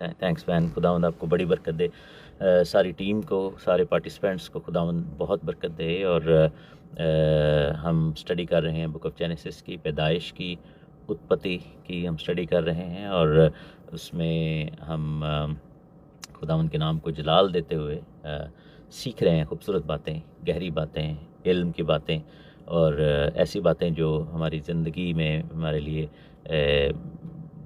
Thanks man, खुदावंद आपको बड़ी बरकत दे। सारी टीम को, सारे पार्टिसिपेंट्स को खुदावंद बहुत बरकत दे। और हम स्टडी कर रहे हैं बुक ऑफ जेनेसिस की, पैदाइश की, उत्पत्ति की हम स्टडी कर रहे हैं। और उसमें हम खुदावंद के नाम को जलाल देते हुए सीख रहे हैं खूबसूरत बातें, गहरी बातें, इल्म की बातें, और ऐसी बातें जो हमारी ज़िंदगी में हमारे लिए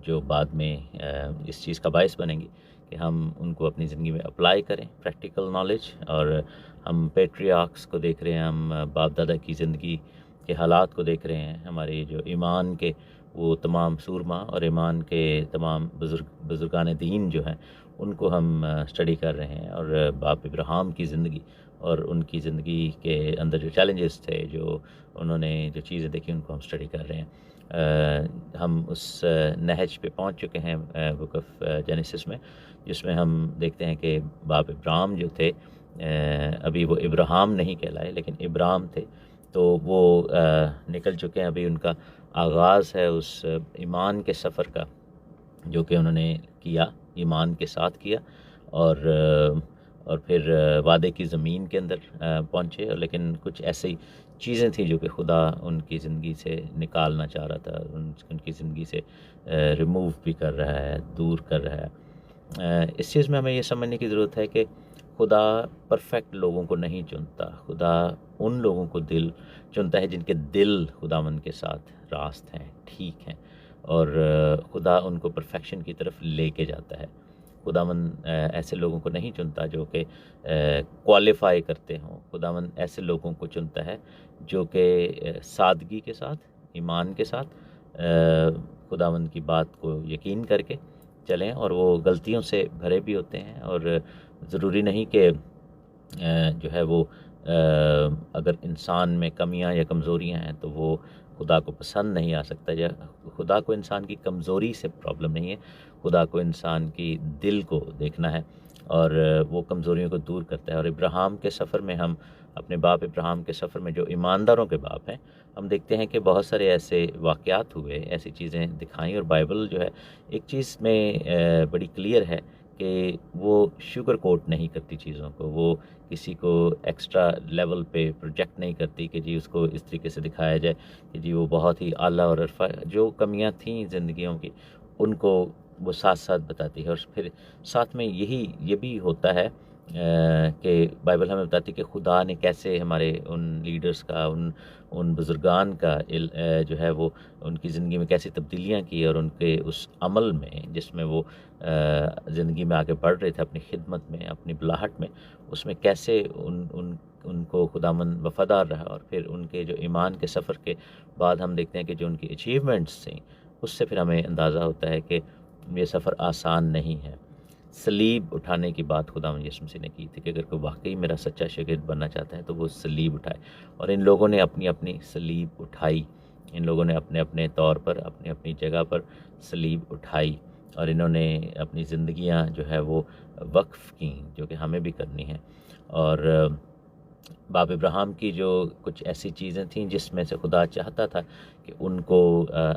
जो बाद में इस चीज़ का बायस बनेंगी कि हम उनको अपनी ज़िंदगी में अप्लाई करें, प्रैक्टिकल नॉलेज। और हम पेट्रियार्क्स को देख रहे हैं, हम बाप दादा की ज़िंदगी के हालात को देख रहे हैं, हमारे जो ईमान के वो तमाम सूरमा और ईमान के तमाम बुज़ुर्गान दीन जो हैं उनको हम स्टडी कर रहे हैं। और बाप इब्राहिम की ज़िंदगी और उनकी ज़िंदगी के अंदर जो चैलेंजेस थे, जो उन्होंने जो चीज़ें देखी, उनको हम स्टडी कर रहे हैं। हम उस नहज पे पहुंच चुके हैं बुक ऑफ जेनेसिस में, जिसमें हम देखते हैं कि बाप इब्राहिम जो थे, अभी वो इब्राहिम नहीं कहलाए लेकिन इब्राहिम थे, तो वो निकल चुके हैं। अभी उनका आगाज़ है उस ईमान के सफ़र का जो कि उन्होंने किया, ईमान के साथ किया। और फिर वादे की ज़मीन के अंदर पहुँचे। लेकिन कुछ ऐसी चीज़ें थी जो कि खुदा उनकी ज़िंदगी से निकालना चाह रहा था, उनकी ज़िंदगी से रिमूव भी कर रहा है, दूर कर रहा है। इस चीज़ में हमें ये समझने की ज़रूरत है कि खुदा परफेक्ट लोगों को नहीं चुनता। खुदा उन लोगों को दिल चुनता है जिनके दिल खुदावंद के साथ रास्त हैं, ठीक हैं। और खुदा उनको परफेक्शन की तरफ लेके जाता है। खुदावंद ऐसे लोगों को नहीं चुनता जो कि क्वालिफ़ाई करते हों। खुदावंद ऐसे लोगों को चुनता है जो कि सादगी के साथ, ईमान के साथ खुदावंद की बात को यकीन करके चलें। और वो गलतियों से भरे भी होते हैं, और ज़रूरी नहीं कि जो है वो अगर इंसान में कमियां या कमज़ोरियां हैं तो वो खुदा को पसंद नहीं आ सकता। या खुदा को इंसान की कमज़ोरी से प्रॉब्लम नहीं है, खुदा को इंसान की दिल को देखना है, और वो कमज़ोरियों को दूर करता है। और इब्राहिम के सफ़र में, हम अपने बाप इब्राहिम के सफ़र में जो ईमानदारों के बाप हैं, हम देखते हैं कि बहुत सारे ऐसे वाक़यात हुए, ऐसी चीज़ें दिखाई। और बाइबल जो है एक चीज़ में बड़ी क्लियर है कि वो शुगर कोट नहीं करती चीज़ों को, वो किसी को एक्स्ट्रा लेवल पे प्रोजेक्ट नहीं करती कि जी उसको इस तरीके से दिखाया जाए कि जी वो बहुत ही आला और अरफा। जो कमियां थीं ज़िंदगियों की, उनको वो साथ साथ बताती है। और फिर साथ में ये भी होता है कि बाइबल हमें बताती है कि खुदा ने कैसे हमारे उन लीडर्स का, उन बुज़ुर्गान का जो है वो उनकी ज़िंदगी में कैसी तब्दीलियाँ की, और उनके उस अमल में जिसमें वो ज़िंदगी में आगे बढ़ रहे थे, अपनी खिदमत में, अपनी बुलाहट में, उसमें कैसे उनको खुदावंद वफ़ादार रहा। और फिर उनके जो ईमान के सफ़र के बाद हम देखते हैं कि जो उनकी अचीवमेंट्स थी, उससे फिर हमें अंदाज़ा होता है कि ये सफ़र आसान नहीं है। सलीब उठाने की बात खुदावंद यीशु मसीह ने की थी कि अगर कोई वाकई मेरा सच्चा शागिर्द बनना चाहता है तो वो सलीब उठाए। और इन लोगों ने अपनी अपनी सलीब उठाई। इन लोगों ने अपने अपने तौर पर, अपनी अपनी जगह पर सलीब उठाई, और इन्होंने अपनी ज़िंदगियां जो है वो वक्फ़ की, जो कि हमें भी करनी है। और बाप इब्राहिम की जो कुछ ऐसी चीज़ें थीं जिसमें से खुदा चाहता था कि उनको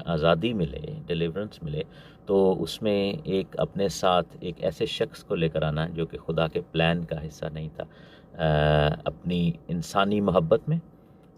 आज़ादी मिले, डिलीवरेंस मिले, तो उसमें एक अपने साथ एक ऐसे शख्स को लेकर आना जो कि खुदा के प्लान का हिस्सा नहीं था। अपनी इंसानी मोहब्बत में,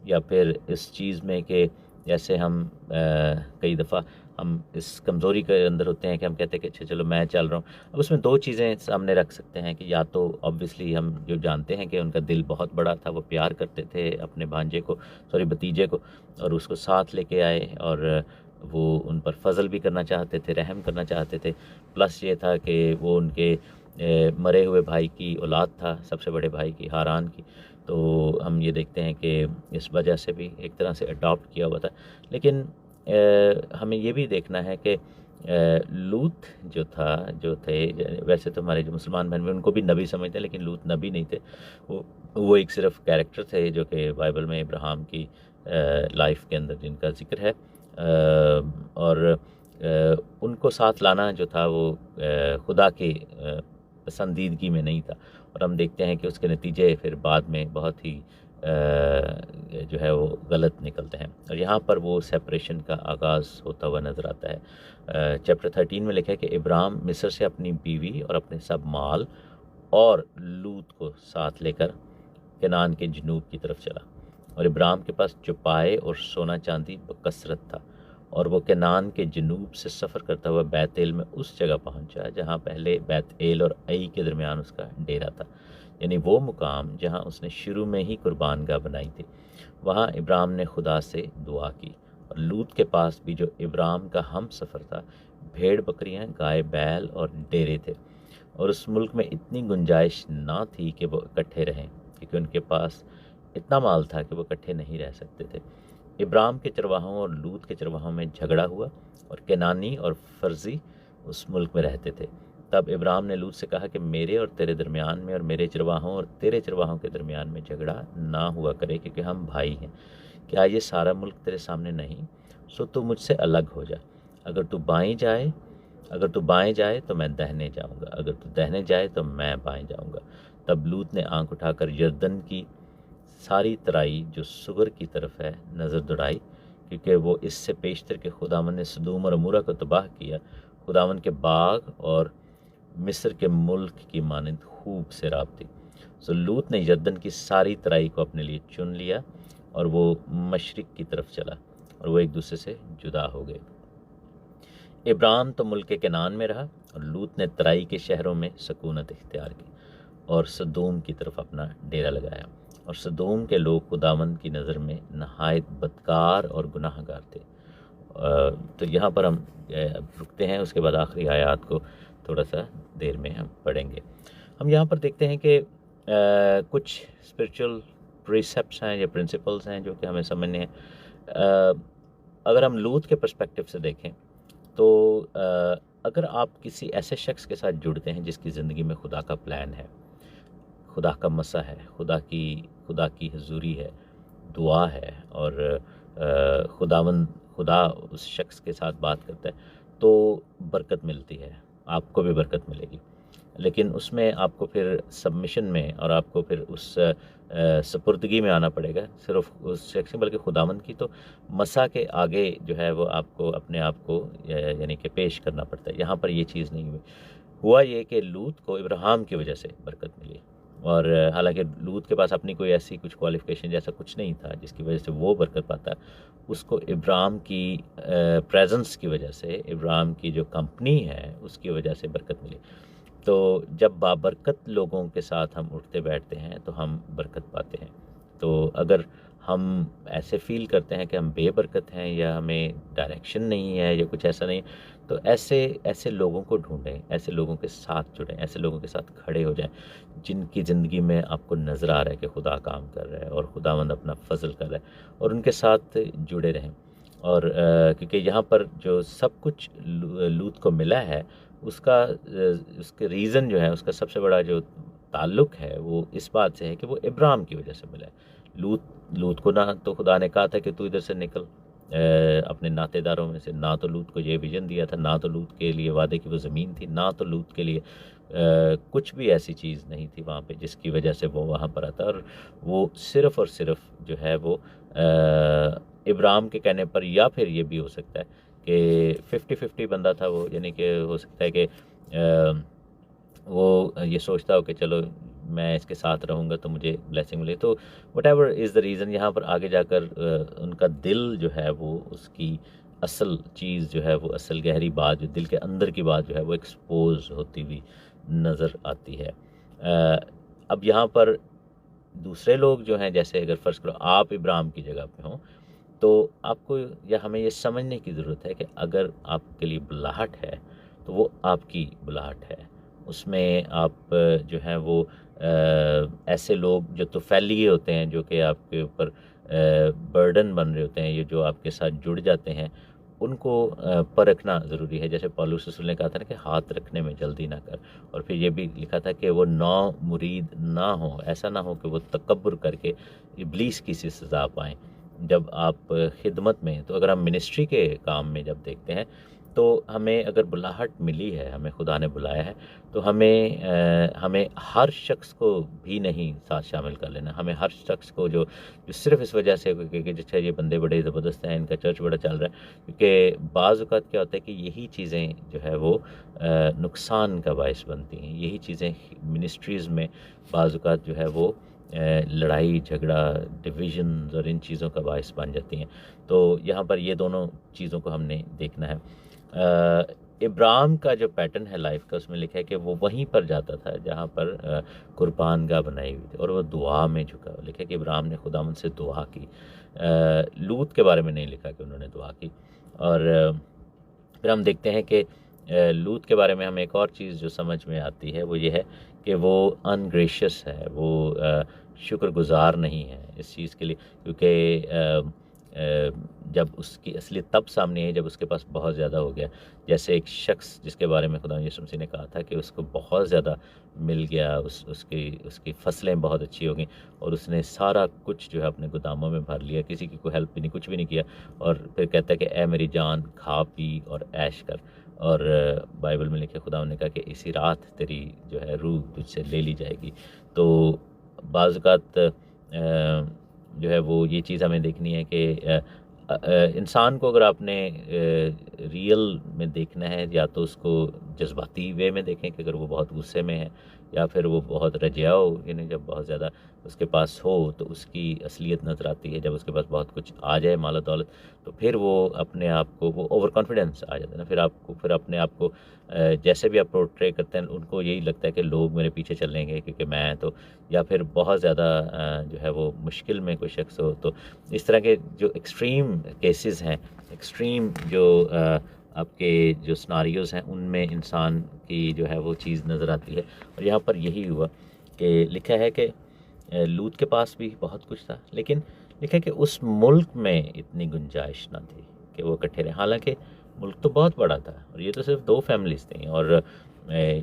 या फिर इस चीज़ में कि जैसे हम कई दफ़ा हम इस कमज़ोरी के अंदर होते हैं कि हम कहते हैं कि अच्छा चलो मैं चल रहा हूँ। अब उसमें दो चीज़ें सामने रख सकते हैं कि या तो ऑब्वियसली हम जो जानते हैं कि उनका दिल बहुत बड़ा था, वो प्यार करते थे अपने भांजे को, भतीजे को, और उसको साथ लेके आए, और वो उन पर फजल भी करना चाहते थे, रहम करना चाहते थे। प्लस ये था कि वो उनके मरे हुए भाई की औलाद था, सबसे बड़े भाई की, हारान की। तो हम ये देखते हैं कि इस वजह से भी एक तरह से अडॉप्ट किया हुआ था। लेकिन हमें ये भी देखना है कि लूत जो थे, वैसे तो हमारे जो मुसलमान बहन में उनको भी नबी समझते हैं, लेकिन लूत नबी नहीं थे। वो एक सिर्फ कैरेक्टर थे जो कि बाइबल में इब्राहिम की लाइफ के अंदर जिनका जिक्र है। और उनको साथ लाना जो था वो खुदा के पसंदीदगी में नहीं था। और हम देखते हैं कि उसके नतीजे फिर बाद में बहुत ही जो है वो गलत निकलते हैं। और यहाँ पर वो सेपरेशन का आगाज़ होता हुआ नज़र आता है। चैप्टर 13 में लिखा है कि इब्राहिम मिस्र से अपनी बीवी और अपने सब माल और लूत को साथ लेकर कनान के जनूब की तरफ चला, और इब्राहिम के पास चौपाए और सोना चांदी बकसरत था, और वो कनान के जनूब से सफ़र करता हुआ बैतएल में उस जगह पहुंचा जहां पहले बैतएल और आई के दरमियान उसका डेरा था, यानी वो मुकाम जहां उसने शुरू में ही कुर्बानगाह बनाई थी। वहां इब्राहिम ने खुदा से दुआ की, और लूत के पास भी जो इब्राहिम का हम सफ़र था भेड़ बकरियां, गाय बैल और डेरे थे, और उस मुल्क में इतनी गुंजाइश ना थी कि वो इकट्ठे रहें, क्योंकि उनके पास इतना माल था कि वो इकट्ठे नहीं रह सकते थे। इब्राहिम के चरवाहों और लूत के चरवाहों में झगड़ा हुआ, और केनानी और फर्जी उस मुल्क में रहते थे। तब इब्राहिम ने लूत से कहा कि मेरे और तेरे दरमियान में और मेरे चरवाहों और तेरे चरवाहों के दरमियान में झगड़ा ना हुआ करे, क्योंकि हम भाई हैं। क्या ये सारा मुल्क तेरे सामने नहीं? सो तू मुझसे अलग हो जा। अगर तू बाएं जाए तो मैं दाहिने जाऊंगा, अगर तू दाहिने जाए तो मैं बाएं जाऊंगा। तब लूत ने आंख उठाकर यरदन की सारी तराई जो सुगर की तरफ है नज़र दौड़ाई, क्योंकि वो इससे पेशतर के खुदावन ने सदूम और अमूरा को तबाह किया। खुदावन के बाग और मिस्र के मुल्क की मानंद खूब सैराब थी। सो लूत ने यरदन की सारी तराई को अपने लिए चुन लिया, और वो मशरिक की तरफ चला, और वो एक दूसरे से जुदा हो गए। इब्राहिम तो मुल्क कनान में रहा, और लूत ने तराई के शहरों में सकूनत इख्तियार की और सदोम की तरफ अपना डेरा लगाया। और सदोम के लोग खुदावंद की नज़र में नहायत बदकार और गुनाहगार थे। तो यहाँ पर हम रुकते हैं, उसके बाद आखिरी आयत को थोड़ा सा देर में हम पढ़ेंगे। हम यहाँ पर देखते हैं कि कुछ स्पिरिचुअल प्रिसेप्ट्स हैं या प्रिंसिपल्स हैं जो कि हमें समझने हैं। अगर हम लूत के पर्सपेक्टिव से देखें तो अगर आप किसी ऐसे शख्स के साथ जुड़ते हैं जिसकी ज़िंदगी में खुदा का प्लान है, खुदा का मसा है, खुदा की हजूरी है, दुआ है, और खुदा उस शख्स के साथ बात करता है, तो बरकत मिलती है, आपको भी बरकत मिलेगी। लेकिन उसमें आपको फिर सबमिशन में और आपको फिर उस सपुर्दगी में आना पड़ेगा, सिर्फ उस शख्स बल्कि खुदावंद की तो मसा के आगे जो है वो आपको अपने आप को यानी कि पेश करना पड़ता है। यहाँ पर ये चीज़ नहीं हुई। हुआ ये कि लूत को इब्राहिम की वजह से बरकत मिली, और हालांकि लूत के पास अपनी कोई ऐसी कुछ क्वालिफ़िकेशन जैसा कुछ नहीं था जिसकी वजह से वो बरकत पाता, उसको इब्राहिम की प्रेजेंस की वजह से, इब्राहिम की जो कंपनी है उसकी वजह से बरकत मिली। तो जब बाबरकत लोगों के साथ हम उठते बैठते हैं तो हम बरकत पाते हैं। तो अगर हम ऐसे फ़ील करते हैं कि हम बेबरकत हैं या हमें डायरेक्शन नहीं है या कुछ ऐसा नहीं, तो ऐसे लोगों को ढूंढें, ऐसे लोगों के साथ जुड़ें, ऐसे लोगों के साथ खड़े हो जाएं जिनकी ज़िंदगी में आपको नज़र आ रहा है कि खुदा काम कर रहा है और खुदावंद अपना फजल कर रहा है, और उनके साथ जुड़े रहें। और क्योंकि यहाँ पर जो सब कुछ लूत को मिला है उसके रीज़न जो है, उसका सबसे बड़ा जो ताल्लुक़ है वो इस बात से है कि वो इब्राहिम की वजह से मिला है। लूत को ना तो खुदा ने कहा था कि तू इधर से निकल अपने नातेदारों में से, ना तो लूत को ये विजन दिया था, ना तो लूत के लिए वादे की वो ज़मीन थी, ना तो लूत के लिए कुछ भी ऐसी चीज़ नहीं थी वहाँ पे जिसकी वजह से वो वहाँ पर आता। और वो सिर्फ़ और सिर्फ जो है वो इब्राहिम के कहने पर, या फिर ये भी हो सकता है कि 50-50 बंदा था वो, यानी कि हो सकता है कि वो ये सोचता हो कि चलो मैं इसके साथ रहूँगा तो मुझे ब्लेसिंग मिले। तो what ever is the reason, यहाँ पर आगे जाकर उनका दिल जो है वो उसकी असल चीज़ जो है वो असल गहरी बात, जो दिल के अंदर की बात जो है वो एक्सपोज होती हुई नज़र आती है। अब यहाँ पर दूसरे लोग जो हैं, जैसे अगर फ़र्ज़ करो आप इब्राहिम की जगह पे हों, तो आपको या हमें ये समझने की ज़रूरत है कि अगर आपके लिए बुलाहट है तो वो आपकी बुलाहट है। उसमें आप जो हैं वो ऐसे लोग जो तुफैलिये होते हैं, जो कि आपके ऊपर बर्डन बन रहे होते हैं, ये जो आपके साथ जुड़ जाते हैं, उनको परखना ज़रूरी है। जैसे पौलुस रसूल ने कहा था ना कि हाथ रखने में जल्दी ना कर, और फिर ये भी लिखा था कि वो नौ मुरीद ना हो, ऐसा ना हो कि वो तकब्बुर करके इब्लीस की सी सज़ा पाएँ जब आप खिदमत में। तो अगर हम मिनिस्ट्री के काम में जब देखते हैं तो हमें अगर बुलाहट मिली है, हमें खुदा ने बुलाया है, तो हमें हर शख्स को भी नहीं साथ शामिल कर लेना। हमें हर शख्स को जो जो सिर्फ़ इस वजह से कि अच्छा ये बंदे बड़े ज़बरदस्त हैं, इनका चर्च बड़ा चल रहा है, क्योंकि बाज़ औक़ात क्या होता है कि यही चीज़ें जो है वो नुकसान का बायस बनती हैं। यही चीज़ें मिनिस्ट्रीज़ में बाज़ औक़ात जो है वो लड़ाई झगड़ा, डिविज़न्स और इन चीज़ों का बायस बन जाती हैं। तो यहाँ पर ये दोनों चीज़ों को हमने देखना है। इब्राहिम का जो पैटर्न है लाइफ का, उसमें लिखा है कि वो वहीं पर जाता था जहाँ पर कुर्बानगाह बनाई हुई थी और वो दुआ में झुका। लिखा है कि इब्राहिम ने खुदावंद से दुआ की। लूत के बारे में नहीं लिखा कि उन्होंने दुआ की। और फिर हम देखते हैं कि लूत के बारे में हमें एक और चीज़ जो समझ में आती है वो ये है कि वो अनग्रेशियस है, वो शुक्रगुज़ार नहीं है इस चीज़ के लिए, क्योंकि जब उसकी असलियत तब सामने आई जब उसके पास बहुत ज़्यादा हो गया। जैसे एक शख्स जिसके बारे में खुदा यीशु मसीह ने कहा था कि उसको बहुत ज़्यादा मिल गया, उसकी फसलें बहुत अच्छी हो गई और उसने सारा कुछ जो है अपने गोदामों में भर लिया, किसी की कोई हेल्प भी नहीं, कुछ भी नहीं किया। और फिर कहता है कि ए मेरी जान, खा पी और ऐश कर। और बाइबल में लिखे खुदा ने कहा कि इसी रात तेरी जो है रूह तुझसे ले ली जाएगी। तो बाज़ औक़ात जो है वो ये चीज़ हमें देखनी है कि इंसान को अगर आपने रियल में देखना है, या तो उसको जज्बाती वे में देखें कि अगर वो बहुत गुस्से में है, या फिर वो बहुत रजाओ, यानी जब बहुत ज़्यादा उसके पास हो तो उसकी असलियत नज़र आती है। जब उसके पास बहुत कुछ आ जाए माल दौलत, तो फिर वो अपने आप को, वो ओवर कॉन्फिडेंस आ जाता है ना, फिर अपने आप को जैसे भी आप पोर्ट्रे करते हैं उनको यही लगता है कि लोग मेरे पीछे चलेंगे क्योंकि मैं तो, या फिर बहुत ज़्यादा जो है वो मुश्किल में कोई शख्स हो, तो इस तरह के जो एक्सट्रीम केसेस हैं, एक्सट्रीम जो आपके जो सिनारियोज़ हैं, उनमें इंसान की जो है वो चीज़ नज़र आती है। और यहाँ पर यही हुआ कि लिखा है कि लूत के पास भी बहुत कुछ था, लेकिन लिखा है कि उस मुल्क में इतनी गुंजाइश ना थी कि वो इकट्ठे रहे। हालांकि मुल्क तो बहुत बड़ा था और ये तो सिर्फ 2 फैमिलीज़ थी, और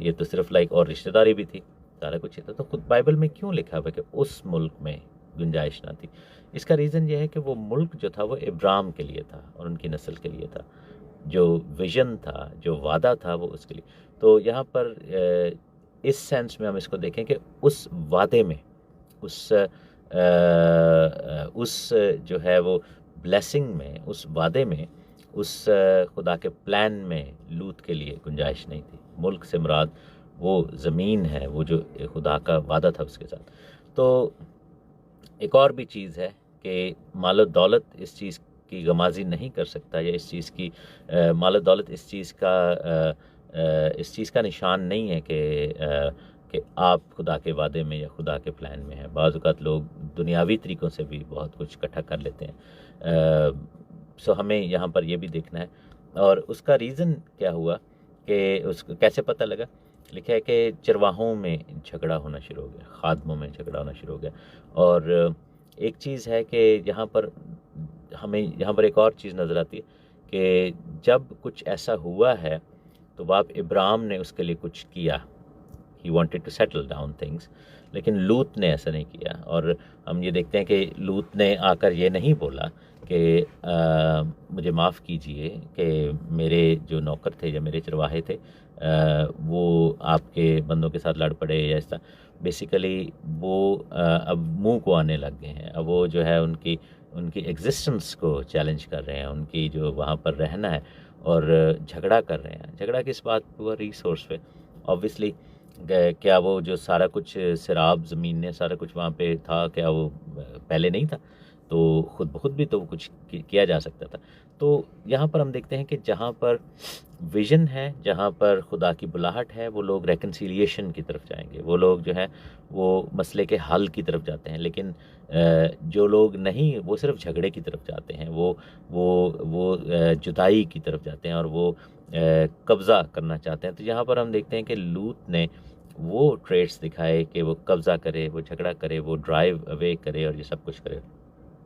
ये तो सिर्फ लाइक, और रिश्तेदारी भी थी, सारा कुछ ही था। तो खुद बाइबल में क्यों लिखा हुआ कि उस मुल्क में गुंजाइश ना थी? इसका रीज़न ये है कि वो मुल्क जो था वो इब्राहिम के लिए था और उनकी नस्ल के लिए था। जो विज़न था, जो वादा था, वो उसके लिए। तो यहाँ पर इस सेंस में हम इसको देखें कि उस वादे में, उस जो है वो ब्लेसिंग में, उस वादे में, उस खुदा के प्लान में लूत के लिए गुंजाइश नहीं थी। मुल्क से मुराद वो ज़मीन है, वो जो खुदा का वादा था उसके साथ। तो एक और भी चीज़ है कि माल दौलत इस चीज़ की गमाज़ी नहीं कर सकता, या इस चीज़ की माल दौलत इस चीज़ का निशान नहीं है कि आप खुदा के वादे में या खुदा के प्लान में हैं। बाज़ औक़ात लोग दुनियावी तरीक़ों से भी बहुत कुछ इकट्ठा कर लेते हैं। सो हमें यहाँ पर ये भी देखना है। और उसका रीज़न क्या हुआ कि उसको कैसे पता लगा? लिखा है कि चरवाहों में झगड़ा होना शुरू हो गया, खादमों में झगड़ा होना शुरू हो गया। और एक चीज़ है कि यहाँ पर एक और चीज़ नज़र आती है कि जब कुछ ऐसा हुआ है तो बाप इब्राहिम ने उसके लिए कुछ किया, he wanted to settle down things, लेकिन लूत ने ऐसा नहीं किया। और हम ये देखते हैं कि लूत ने आकर ये नहीं बोला कि मुझे माफ़ कीजिए कि मेरे जो नौकर थे या मेरे चरवाहे थे वो आपके बंदों के साथ लड़ पड़े या ऐसा। बेसिकली वो अब मुंह को आने लग गए हैं। अब वो जो है उनकी एग्जिस्टेंस को चैलेंज कर रहे हैं, उनकी जो वहाँ पर रहना है, और झगड़ा कर रहे हैं। झगड़ा किस बात पे हुआ? रिसोर्स पे। ऑब्वियसली क्या वो जो सारा कुछ सिराब ज़मीन ने सारा कुछ वहाँ पे था, क्या वो पहले नहीं था? तो खुद ब खुद भी तो कुछ किया जा सकता था। तो यहाँ पर हम देखते हैं कि जहाँ पर विज़न है, जहाँ पर खुदा की बुलाहट है, वो लोग रेकन्सिलिएशन की तरफ जाएंगे, वो लोग जो हैं वो मसले के हल की तरफ जाते हैं। लेकिन जो लोग नहीं, वो सिर्फ झगड़े की तरफ जाते हैं, वो जुदाई की तरफ जाते हैं, और वो कब्ज़ा करना चाहते हैं। तो यहाँ पर हम देखते हैं कि लूत ने वो ट्रेट्स दिखाए कि वो कब्ज़ा करे, वो झगड़ा करे, वो ड्राइव अवे करे और ये सब कुछ करे।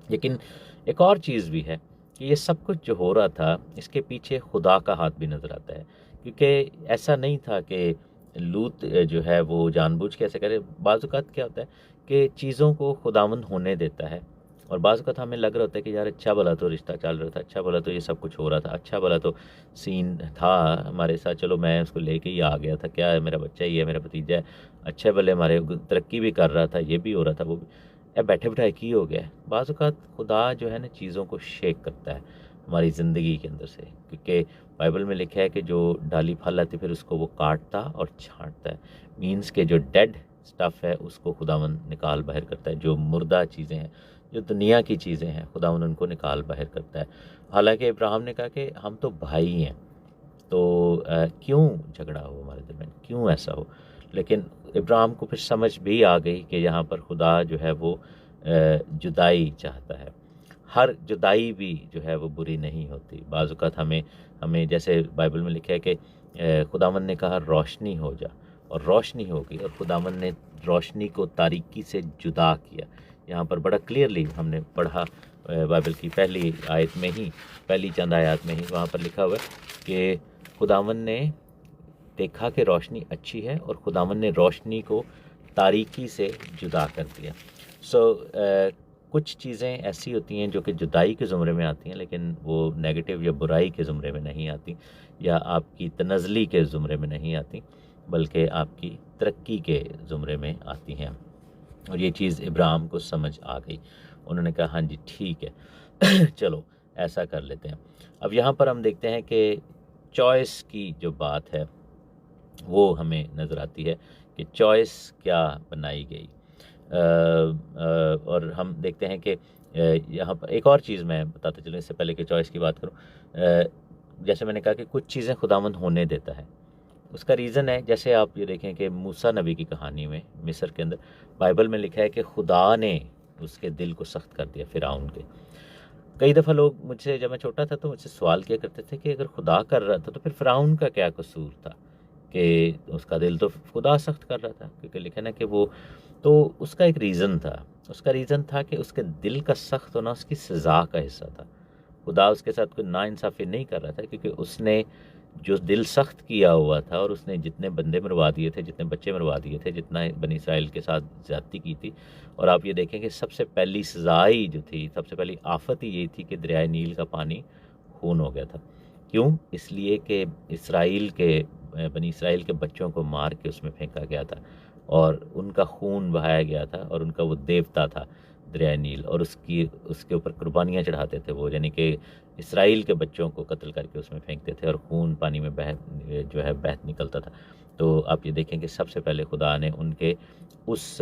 लेकिन एक और चीज़ भी है कि ये सब कुछ जो हो रहा था, इसके पीछे खुदा का हाथ भी नज़र आता है, क्योंकि ऐसा नहीं था कि लूत जो है वो जानबूझ के ऐसे करे। बाज़ औक़ात क्या होता है कि चीज़ों को खुदावंद होने देता है, और बाज़ वक़्त हमें लग रहा होता है कि यार अच्छा भला तो रिश्ता चल रहा था, अच्छा भला तो ये सब कुछ हो रहा था, अच्छा भला तो सीन था हमारे साथ, चलो मैं उसको लेके ही आ गया था, क्या है मेरा बच्चा ही है, मेरा भतीजा है, अच्छे भले हमारे तरक्की भी कर रहा था, ये भी हो रहा था, वो भी बैठे बिठाए की हो गया है। बाज़ वक़्त खुदा जो है ना चीज़ों को शेक करता है हमारी ज़िंदगी के अंदर से, क्योंकि बाइबल में लिखा है कि जो डाली फल आती फिर उसको वो काटता और छांटता है। मीन्स के जो डेड स्टफ़ है उसको खुदावंद निकाल बाहर करता है, जो मुर्दा चीज़ें हैं, जो दुनिया की चीज़ें हैं, खुदावंद उनको निकाल बाहर करता है। हालांकि इब्राहिम ने कहा कि हम तो भाई हैं, तो क्यों झगड़ा हो हमारे दरमियान, क्यों ऐसा हो। लेकिन इब्राहिम को फिर समझ भी आ गई कि यहाँ पर खुदा जो है वो जुदाई चाहता है। हर जुदाई भी जो है वो बुरी नहीं होती। बाज़ औक़ात हमें हमें जैसे बाइबल में लिखा है कि खुदावंद ने कहा रोशनी हो जा, और रोशनी हो गई, और खुदावंद ने रोशनी को तारीकी से जुदा किया। यहाँ पर बड़ा क्लियरली हमने पढ़ा बाइबल की पहली आयत में ही, पहली चंद आयत में ही वहाँ पर लिखा हुआ है कि खुदावंद ने देखा कि रोशनी अच्छी है, और खुदावंद ने रोशनी को तारीकी से जुदा कर दिया। कुछ चीज़ें ऐसी होती हैं जो कि जुदाई के ज़ुमरे में आती हैं, लेकिन वो नेगेटिव या बुराई के ज़ुमरे में नहीं आती, या आपकी तनज़ली के ज़ुमरे में नहीं आती, बल्कि आपकी तरक्की के ज़ुमरे में आती हैं। और ये चीज़ इब्राहिम को समझ आ गई। उन्होंने कहा हाँ जी ठीक है चलो ऐसा कर लेते हैं। अब यहाँ पर हम देखते हैं कि चॉइस की जो बात है वो हमें नज़र आती है कि चॉइस क्या बनाई गई। और हम देखते हैं कि यहाँ पर एक और चीज़ मैं बताता चलूँ इससे पहले कि चॉइस की बात करूँ। जैसे मैंने कहा कि कुछ चीज़ें खुदावंद होने देता है, उसका रीज़न है। जैसे आप ये देखें कि मूसा नबी की कहानी में मिस्र के अंदर बाइबल में लिखा है कि खुदा ने उसके दिल को सख्त कर दिया फ़िरौन के। कई दफ़ा लोग मुझसे, जब मैं छोटा था तो मुझसे सवाल किया करते थे कि अगर खुदा कर रहा था तो फिर फ़िरौन का क्या कसूर था, कि उसका दिल तो खुदा सख्त कर रहा था, क्योंकि लिखा ना कि वो, तो उसका एक रीज़न था। उसका रीज़न था कि उसके दिल का सख्त होना उसकी सज़ा का हिस्सा था। खुदा उसके साथ कोई नाइंसाफ़ी नहीं कर रहा था, क्योंकि उसने जो दिल सख्त किया हुआ था, और उसने जितने बंदे मरवा दिए थे, जितने बच्चे मरवा दिए थे, जितना बनी इसराइल के साथ ज़्यादती की थी। और आप ये देखें कि सबसे पहली सज़ा ही जो थी, सबसे पहली आफ़त ही ये थी कि दरियाए नील का पानी खून हो गया था। क्यों? इसलिए कि इसराइल के बनी इसराइल के बच्चों को मार के उसमें फेंका गया था, और उनका खून बहाया गया था, और उनका वो देवता था दरियाए नील, और उसके ऊपर कुर्बानियाँ चढ़ाते थे वो, यानी कि इसराइल के बच्चों को कत्ल करके उसमें फेंकते थे, और खून पानी में बह निकलता था। तो आप ये देखें कि सबसे पहले खुदा ने उनके उस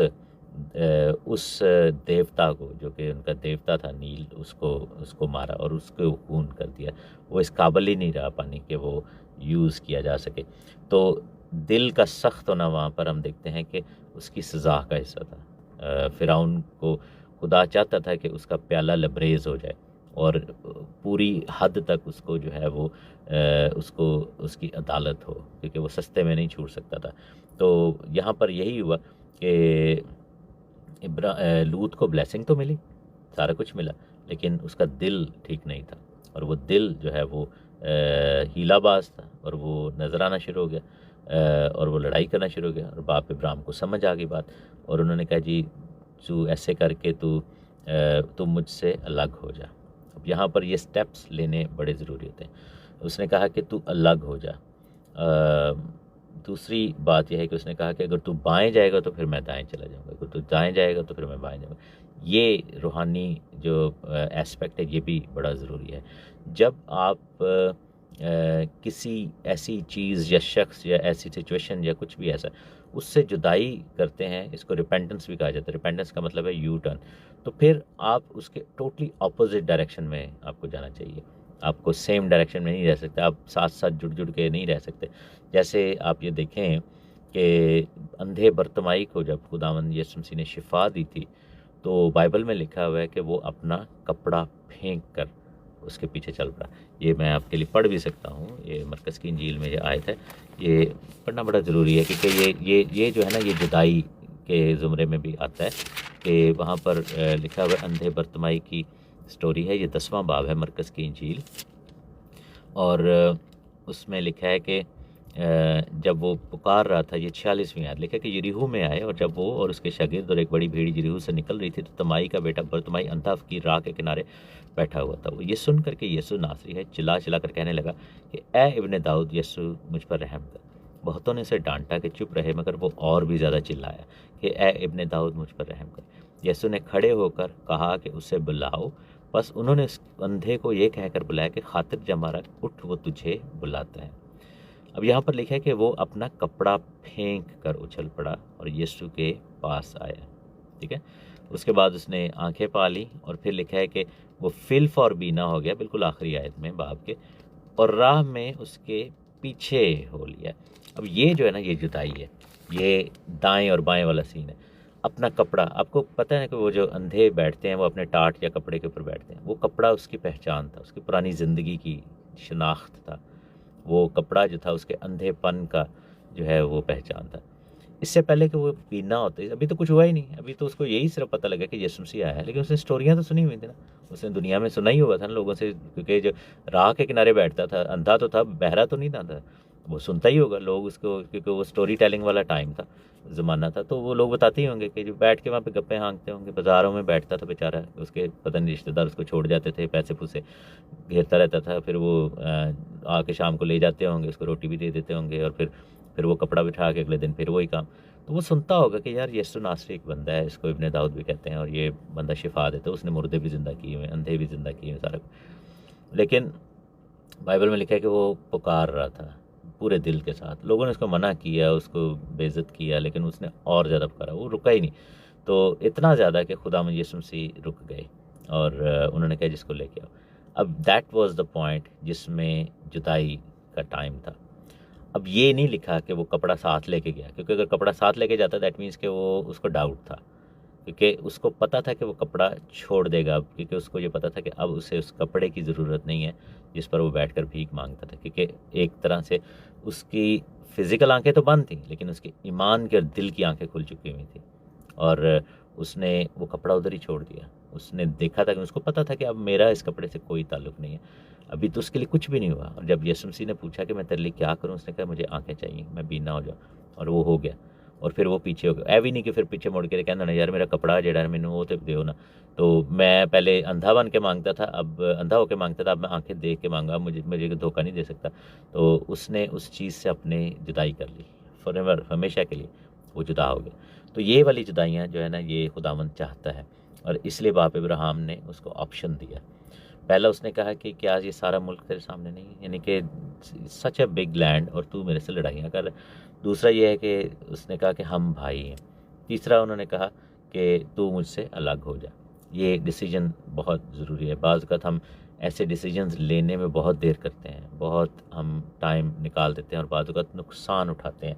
देवता को, जो कि उनका देवता था नील, उसको मारा और उसको खून कर दिया। वो इस काबिल ही नहीं रहा पानी कि वो यूज़ किया जा सके। तो दिल का सख्त होना वहाँ पर हम देखते हैं कि उसकी सज़ा का हिस्सा था। फ़िरौन को खुदा चाहता था कि उसका प्याला लबरेज़ हो जाए, और पूरी हद तक उसको जो है वो उसको उसकी अदालत हो, क्योंकि वो सस्ते में नहीं छूट सकता था। तो यहाँ पर यही हुआ कि लूत को ब्लेसिंग तो मिली, सारा कुछ मिला, लेकिन उसका दिल ठीक नहीं था, और वो दिल जो है वो हीलाबाज था, और वो नज़र आना शुरू हो गया, और वो लड़ाई करना शुरू हो गया। और बाप इब्राहिम को समझ आ गई बात, और उन्होंने कहा जी तू ऐसे करके तू मुझसे अलग हो जा। अब यहाँ पर ये स्टेप्स लेने बड़े ज़रूरी होते हैं। उसने कहा कि तू अलग हो जा। दूसरी बात यह है कि उसने कहा कि अगर तू बाएं जाएगा तो फिर मैं दाएं चला जाऊंगा, अगर तू दाएं जाएगा तो फिर मैं बाएं जाऊंगा। ये रूहानी जो एस्पेक्ट है ये भी बड़ा ज़रूरी है। जब आप किसी ऐसी चीज़ या शख्स या ऐसी सिचुएशन या कुछ भी ऐसा उससे जुदाई करते हैं, इसको रिपेंटेंस भी कहा जाता है। रिपेंटेंस का मतलब है यू टर्न। तो फिर आप उसके टोटली अपोजिट डायरेक्शन में आपको जाना चाहिए। आपको सेम डायरेक्शन में नहीं रह सकते, आप साथ साथ जुड़ के नहीं रह सकते। जैसे आप ये देखें कि अंधे बरतमाई को जब खुदावंद यीशु मसीह ने शिफा दी थी, तो बाइबल में लिखा हुआ है कि वो अपना कपड़ा फेंक कर उसके पीछे चल पड़ा। ये मैं आपके लिए पढ़ भी सकता हूँ, ये मरकज़ की इंजील में ये आयत है, ये पढ़ना बड़ा ज़रूरी है, क्योंकि ये जो है ना ये जुदाई के ज़ुमरे में भी आता है। कि वहाँ पर लिखा हुआ अंधे बरतमाई की स्टोरी है, ये 10वां बाब है मरकज़ की इंजील, और उसमें लिखा है कि जब वो पुकार रहा था, ये 46वीं आयत लिखा कि यरीहो में आए, और जब वो और उसके शागिर्द और एक बड़ी भीड़ यरीहो से निकल रही थी तो तमाई का बेटा बरतमाई अंधा की राह के किनारे बैठा हुआ था। वो ये सुन करके यीशु नासरी है चिल्ला चिल्ला कर कहने लगा कि ए इब्ने दाऊद, यीशु मुझ पर रहम कर। बहुतों ने उसे डांटा कि चुप रहे, मगर वो और भी ज़्यादा चिल्लाया कि ए इब्ने दाऊद, मुझ पर रहम कर। यीशु ने खड़े होकर कहा कि उसे बुलाओ। बस उन्होंने उस अंधे को ये कहकर बुलाया कि खातिर जमा रख, उठ, वो तुझे बुलाता है। अब यहाँ पर लिखा है कि वो अपना कपड़ा फेंक कर उछल पड़ा और यीशु के पास आया। ठीक है, उसके बाद उसने आंखें पा ली, और फिर लिखा है कि वो फिल्फ और बीना हो गया, बिल्कुल आखिरी आयत में बाब के, और राह में उसके पीछे हो लिया। अब ये जो है ना, ये जुदाई है, ये दाएं और बाएं वाला सीन है। अपना कपड़ा, आपको पता है कि वो जो अंधे बैठते हैं वो अपने टाट या कपड़े के ऊपर बैठते हैं, वो कपड़ा उसकी पहचान था, उसकी पुरानी ज़िंदगी की शनाख्त था। वो कपड़ा जो था उसके अंधेपन का जो है वो पहचान था। इससे पहले कि वो बीना होते, अभी तो कुछ हुआ ही नहीं, अभी तो उसको यही सिर्फ पता लगा कि यीशु मसीह आया है, लेकिन उसने स्टोरियाँ तो सुनी हुई थी ना, उसने दुनिया में सुना ही होगा था ना लोगों से, क्योंकि जो राह के किनारे बैठता था, अंधा तो था, बहरा तो नहीं था, वो सुनता ही होगा लोग उसको, क्योंकि वो स्टोरी टेलिंग वाला टाइम था, ज़माना था, तो वो लोग बताते ही होंगे कि जो बैठ के वहाँ पे गप्पे हाँकते होंगे, बाज़ारों में बैठता था बेचारा, उसके पता नहीं रिश्तेदार उसको छोड़ जाते थे, पैसे पूसे घेरता रहता था, फिर वो आके शाम को ले जाते होंगे, उसको रोटी भी दे देते होंगे, और फिर वो कपड़ा बिठा के अगले दिन फिर वही काम। तो वो सुनता होगा कि यार यीशु नासरी एक बंदा है, इसको इब्ने दाऊद भी कहते हैं, और ये बंदा शिफा देता है, उसने मुर्दे भी ज़िंदा किए हुए, अंधे भी ज़िंदा किए हुए, सारा। लेकिन बाइबल में लिखा है कि वो पुकार रहा था पूरे दिल के साथ। लोगों ने उसको मना किया, उसको बेइज्जत किया, लेकिन उसने और ज़्यादा पुकारा, वो रुका ही नहीं। तो इतना ज़्यादा कि खुदावंद यीशु मसीह रुक गए, और उन्होंने कहा जिसको लेके आओ। अब दैट वाज द पॉइंट जिसमें जुदाई का टाइम था। अब ये नहीं लिखा कि वो कपड़ा साथ लेके गया, क्योंकि अगर कपड़ा साथ लेके जाता दैट मीन्स कि वो उसको डाउट था, क्योंकि उसको पता था कि वो कपड़ा छोड़ देगा अब, क्योंकि उसको ये पता था कि अब उसे उस कपड़े की ज़रूरत नहीं है जिस पर वो बैठकर भीख मांगता था, क्योंकि एक तरह से उसकी फ़िज़िकल आंखें तो बंद थी, लेकिन उसकी ईमान के और दिल की आंखें खुल चुकी हुई थी, और उसने वो कपड़ा उधर ही छोड़ दिया। उसने देखा था कि उसको पता था कि अब मेरा इस कपड़े से कोई ताल्लुक़ नहीं है, अभी तो उसके लिए कुछ भी नहीं हुआ। और जब यीशु मसीह ने पूछा कि मैं तेरे लिए क्या करूँ, उसने कहा मुझे आंखें चाहिए, मैं बीना हो जाऊँ, और वो हो गया। और फिर वो पीछे हो गया, ऐ भी नहीं कि फिर पीछे मुड़ के कहना ना यार मेरा कपड़ा जेड़ा मैनू वो तो दो ना। तो मैं पहले अंधा बन के मांगता था, अब अंधा होके मांगता था, अब मैं आंखें देख के मांगा, मुझे धोखा नहीं दे सकता। तो उसने उस चीज़ से अपने जुदाई कर ली, फॉरएवर, हमेशा के लिए वो जुदा हो गया। तो ये वाली जुदाइयाँ जो है ना, ये खुदावंद चाहता है, और इसलिए बाप इब्राहिम ने उसको ऑप्शन दिया। पहला उसने कहा कि क्या ये सारा मुल्क तेरे सामने नहीं है, यानी कि सच अ बिग लैंड, और तू मेरे से लड़ाइयाँ कर रहा है। दूसरा ये है कि उसने कहा कि हम भाई हैं। तीसरा उन्होंने कहा कि तू मुझसे अलग हो जा। ये डिसीजन बहुत ज़रूरी है। बाज़ वक़्त हम ऐसे डिसीजंस लेने में बहुत देर करते हैं, बहुत हम टाइम निकाल देते हैं, और बाज़ वक़्त नुकसान उठाते हैं।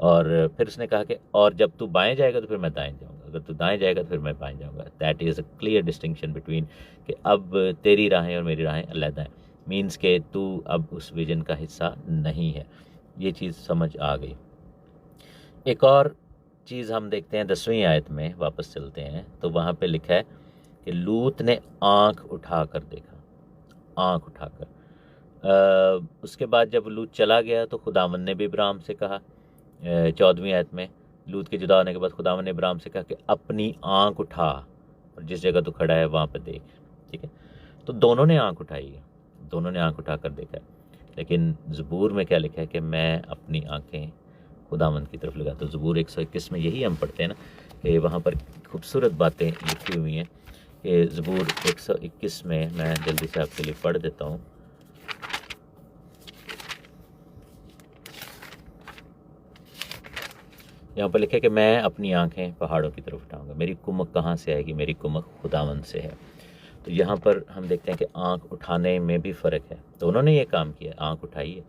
और फिर उसने कहा कि और जब तू बाएं जाएगा तो फिर मैं दाएं जाऊंगा, अगर तू दाएं जाएगा तो फिर मैं बाएं जाऊंगा। That is a clear distinction between कि अब तेरी राहें और मेरी राहें अलग हैं, मीन्स के तू अब उस विजन का हिस्सा नहीं है। ये चीज़ समझ आ गई। एक और चीज़ हम देखते हैं 10वीं आयत में, वापस चलते हैं तो वहाँ पे लिखा है कि लूत ने आँख उठाकर देखा, आँख उठाकर। उसके बाद जब लूत चला गया तो खुदावंद ने भी इब्राहिम से कहा, 14वीं आयत में, लूत के जुदा होने के बाद खुदावंद ने इब्राहिम से कहा कि अपनी आँख उठा और जिस जगह तू खड़ा है वहाँ पे देख। ठीक है, तो दोनों ने आँख उठाई है, दोनों ने आँख उठाकर देखा है। लेकिन ज़बूर में क्या लिखा है कि मैं अपनी आँखें खुदावंद की तरफ लगाता हूँ। ज़बूर 121 में यही हम पढ़ते हैं ना, कि वहाँ पर खूबसूरत बातें लिखी हुई हैं। कि ज़बूर 121 में मैं जल्दी से आपके लिए पढ़ देता हूँ। यहाँ पर लिखा है कि मैं अपनी आंखें पहाड़ों की तरफ उठाऊंगा, मेरी कुमक कहाँ से आएगी, मेरी कुमक खुदावंद से है। तो यहाँ पर हम देखते हैं कि आंख उठाने में भी फ़र्क है। तो उन्होंने ये काम किया, आंख उठाई है,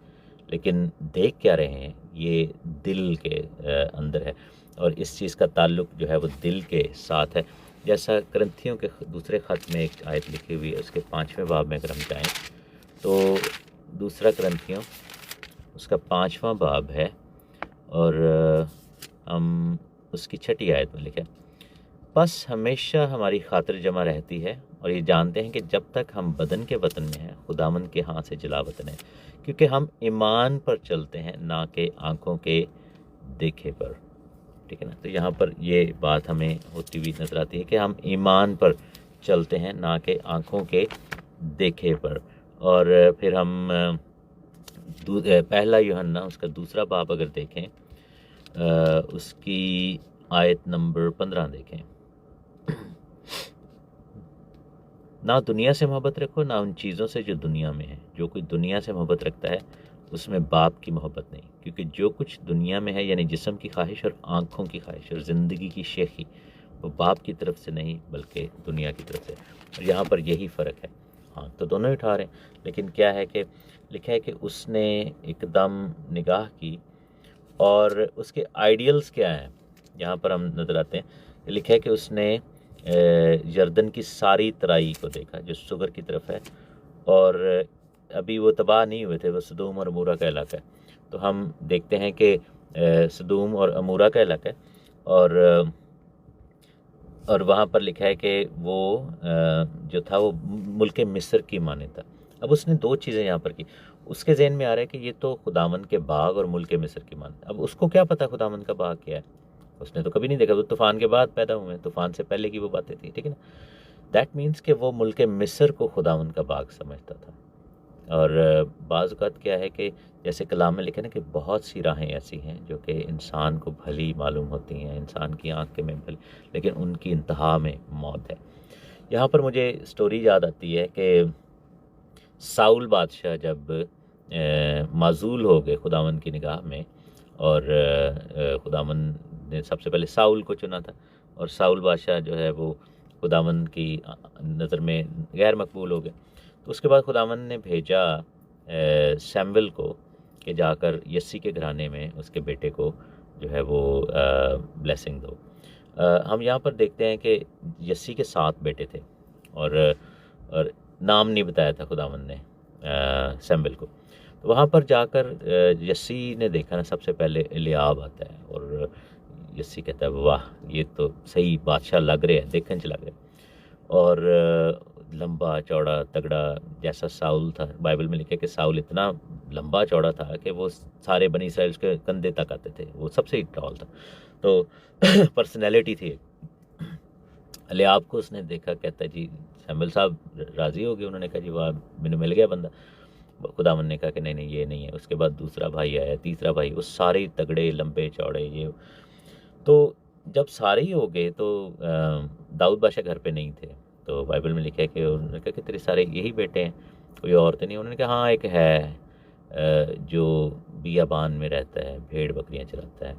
लेकिन देख क्या रहे हैं, ये दिल के अंदर है, और इस चीज़ का ताल्लुक जो है वो दिल के साथ है। जैसा करंथियों के दूसरे ख़त में एक आयत लिखी हुई है, उसके 5वें बाब में अगर हम जाएँ तो दूसरा करंथियों उसका 5वां बाब है, और हम उसकी 6ठी आयत में लिखा है बस हमेशा हमारी खातिर जमा रहती है और ये जानते हैं कि जब तक हम बदन के वतन में हैं, खुदावंद के हाथ से जला वतन है, क्योंकि हम ईमान पर चलते हैं, ना कि आंखों के देखे पर। ठीक है ना। तो यहाँ पर ये बात हमें होती हुई नजर आती है कि हम ईमान पर चलते हैं, ना कि आंखों के देखे पर। और फिर हम पहला यूहन्ना उसका दूसरा बाब अगर देखें, उसकी आयत नंबर 15 देखें। ना दुनिया से मोहब्बत रखो, ना उन चीज़ों से जो दुनिया में है। जो कोई दुनिया से मोहब्बत रखता है उसमें बाप की मोहब्बत नहीं, क्योंकि जो कुछ दुनिया में है, यानी जिस्म की ख्वाहिश और आँखों की ख्वाहिश और ज़िंदगी की शेखी, वो बाप की तरफ से नहीं बल्कि दुनिया की तरफ से। और यहाँ पर यही फ़र्क है। हाँ, तो दोनों ही उठा रहे हैं, लेकिन क्या है कि लिखा है कि उसने एकदम निगाह की और उसके आइडियल्स क्या हैं, यहाँ पर हम नज़र आते हैं। लिखा है कि उसने यर्दन की सारी तराई को देखा जो सुगर की तरफ है, और अभी वो तबाह नहीं हुए थे, वो सदूम और अमूरा का इलाका है। तो हम देखते हैं कि सदूम और अमूरा का इलाका है, और वहाँ पर लिखा है कि वो जो था वो मुल्क मिस्र की माने था। अब उसने दो चीज़ें यहाँ पर की। उसके जहन में आ रहा है कि ये तो खुदावंद के बाग और मुल्क मिस्र की मान। अब उसको क्या पता खुदावंद का बाग क्या है, उसने तो कभी नहीं देखा। वो तूफ़ान के बाद पैदा हुए हैं, तूफ़ान से पहले की वो बातें थी। ठीक है ना। दैट मीन्स कि वो मुल्क मिस्र को खुदावंद का बाग समझता था। और बाज़ औक़ात क्या है कि जैसे कलाम में लिखे ना कि बहुत सी राहें ऐसी हैं जो कि इंसान को भली मालूम होती हैं, इंसान की आँख में भली, लेकिन उनकी इंतहा में मौत है। यहाँ पर मुझे स्टोरी याद आती है कि साउल बादशाह जब माजूल हो गए खुदावंद की निगाह में, और खुदावंद ने सबसे पहले साउल को चुना था, और साउल बादशाह जो है वो खुदावंद की नज़र में गैर मकबूल हो गए। तो उसके बाद खुदावंद ने भेजा सैमुएल को कि जाकर यस्सी के घराने में उसके बेटे को जो है वो ब्लेसिंग दो। हम यहाँ पर देखते हैं कि यस्सी के 7 बेटे थे, और नाम नहीं बताया था खुदावंद ने सैमुएल को। तो वहाँ पर जाकर यस्सी ने देखा ना, सबसे पहले एलियाब आता है, और यस्सी कहता है वाह ये तो सही बादशाह लग रहे हैं, देखने से लग रहे हैं। और लंबा चौड़ा तगड़ा जैसा साउल था, बाइबल में लिखा है कि साउल इतना लंबा चौड़ा था कि वो सारे बनी इसराइल उसके कंधे तक आते थे, वो सबसे टॉल था। तो पर्सनैलिटी थी। एलियाब को उसने देखा, कहता जी सैमुएल साहब राज़ी हो गए। उन्होंने कहा जी वाह मैंने मिल गया बंदा। खुदावंद ने कहा कि नहीं ये नहीं है। उसके बाद दूसरा भाई आया, तीसरा भाई, वो सारे तगड़े लंबे चौड़े ये। तो जब सारे ही हो गए तो दाऊद बादशाह घर पे नहीं थे। तो बाइबल में लिखा है कि उन्होंने कहा कि तेरे सारे यही बेटे हैं, कोई और तो नहीं। उन्होंने कहा हाँ एक है जो बियाबान में रहता है, भेड़ बकरियां चराता है,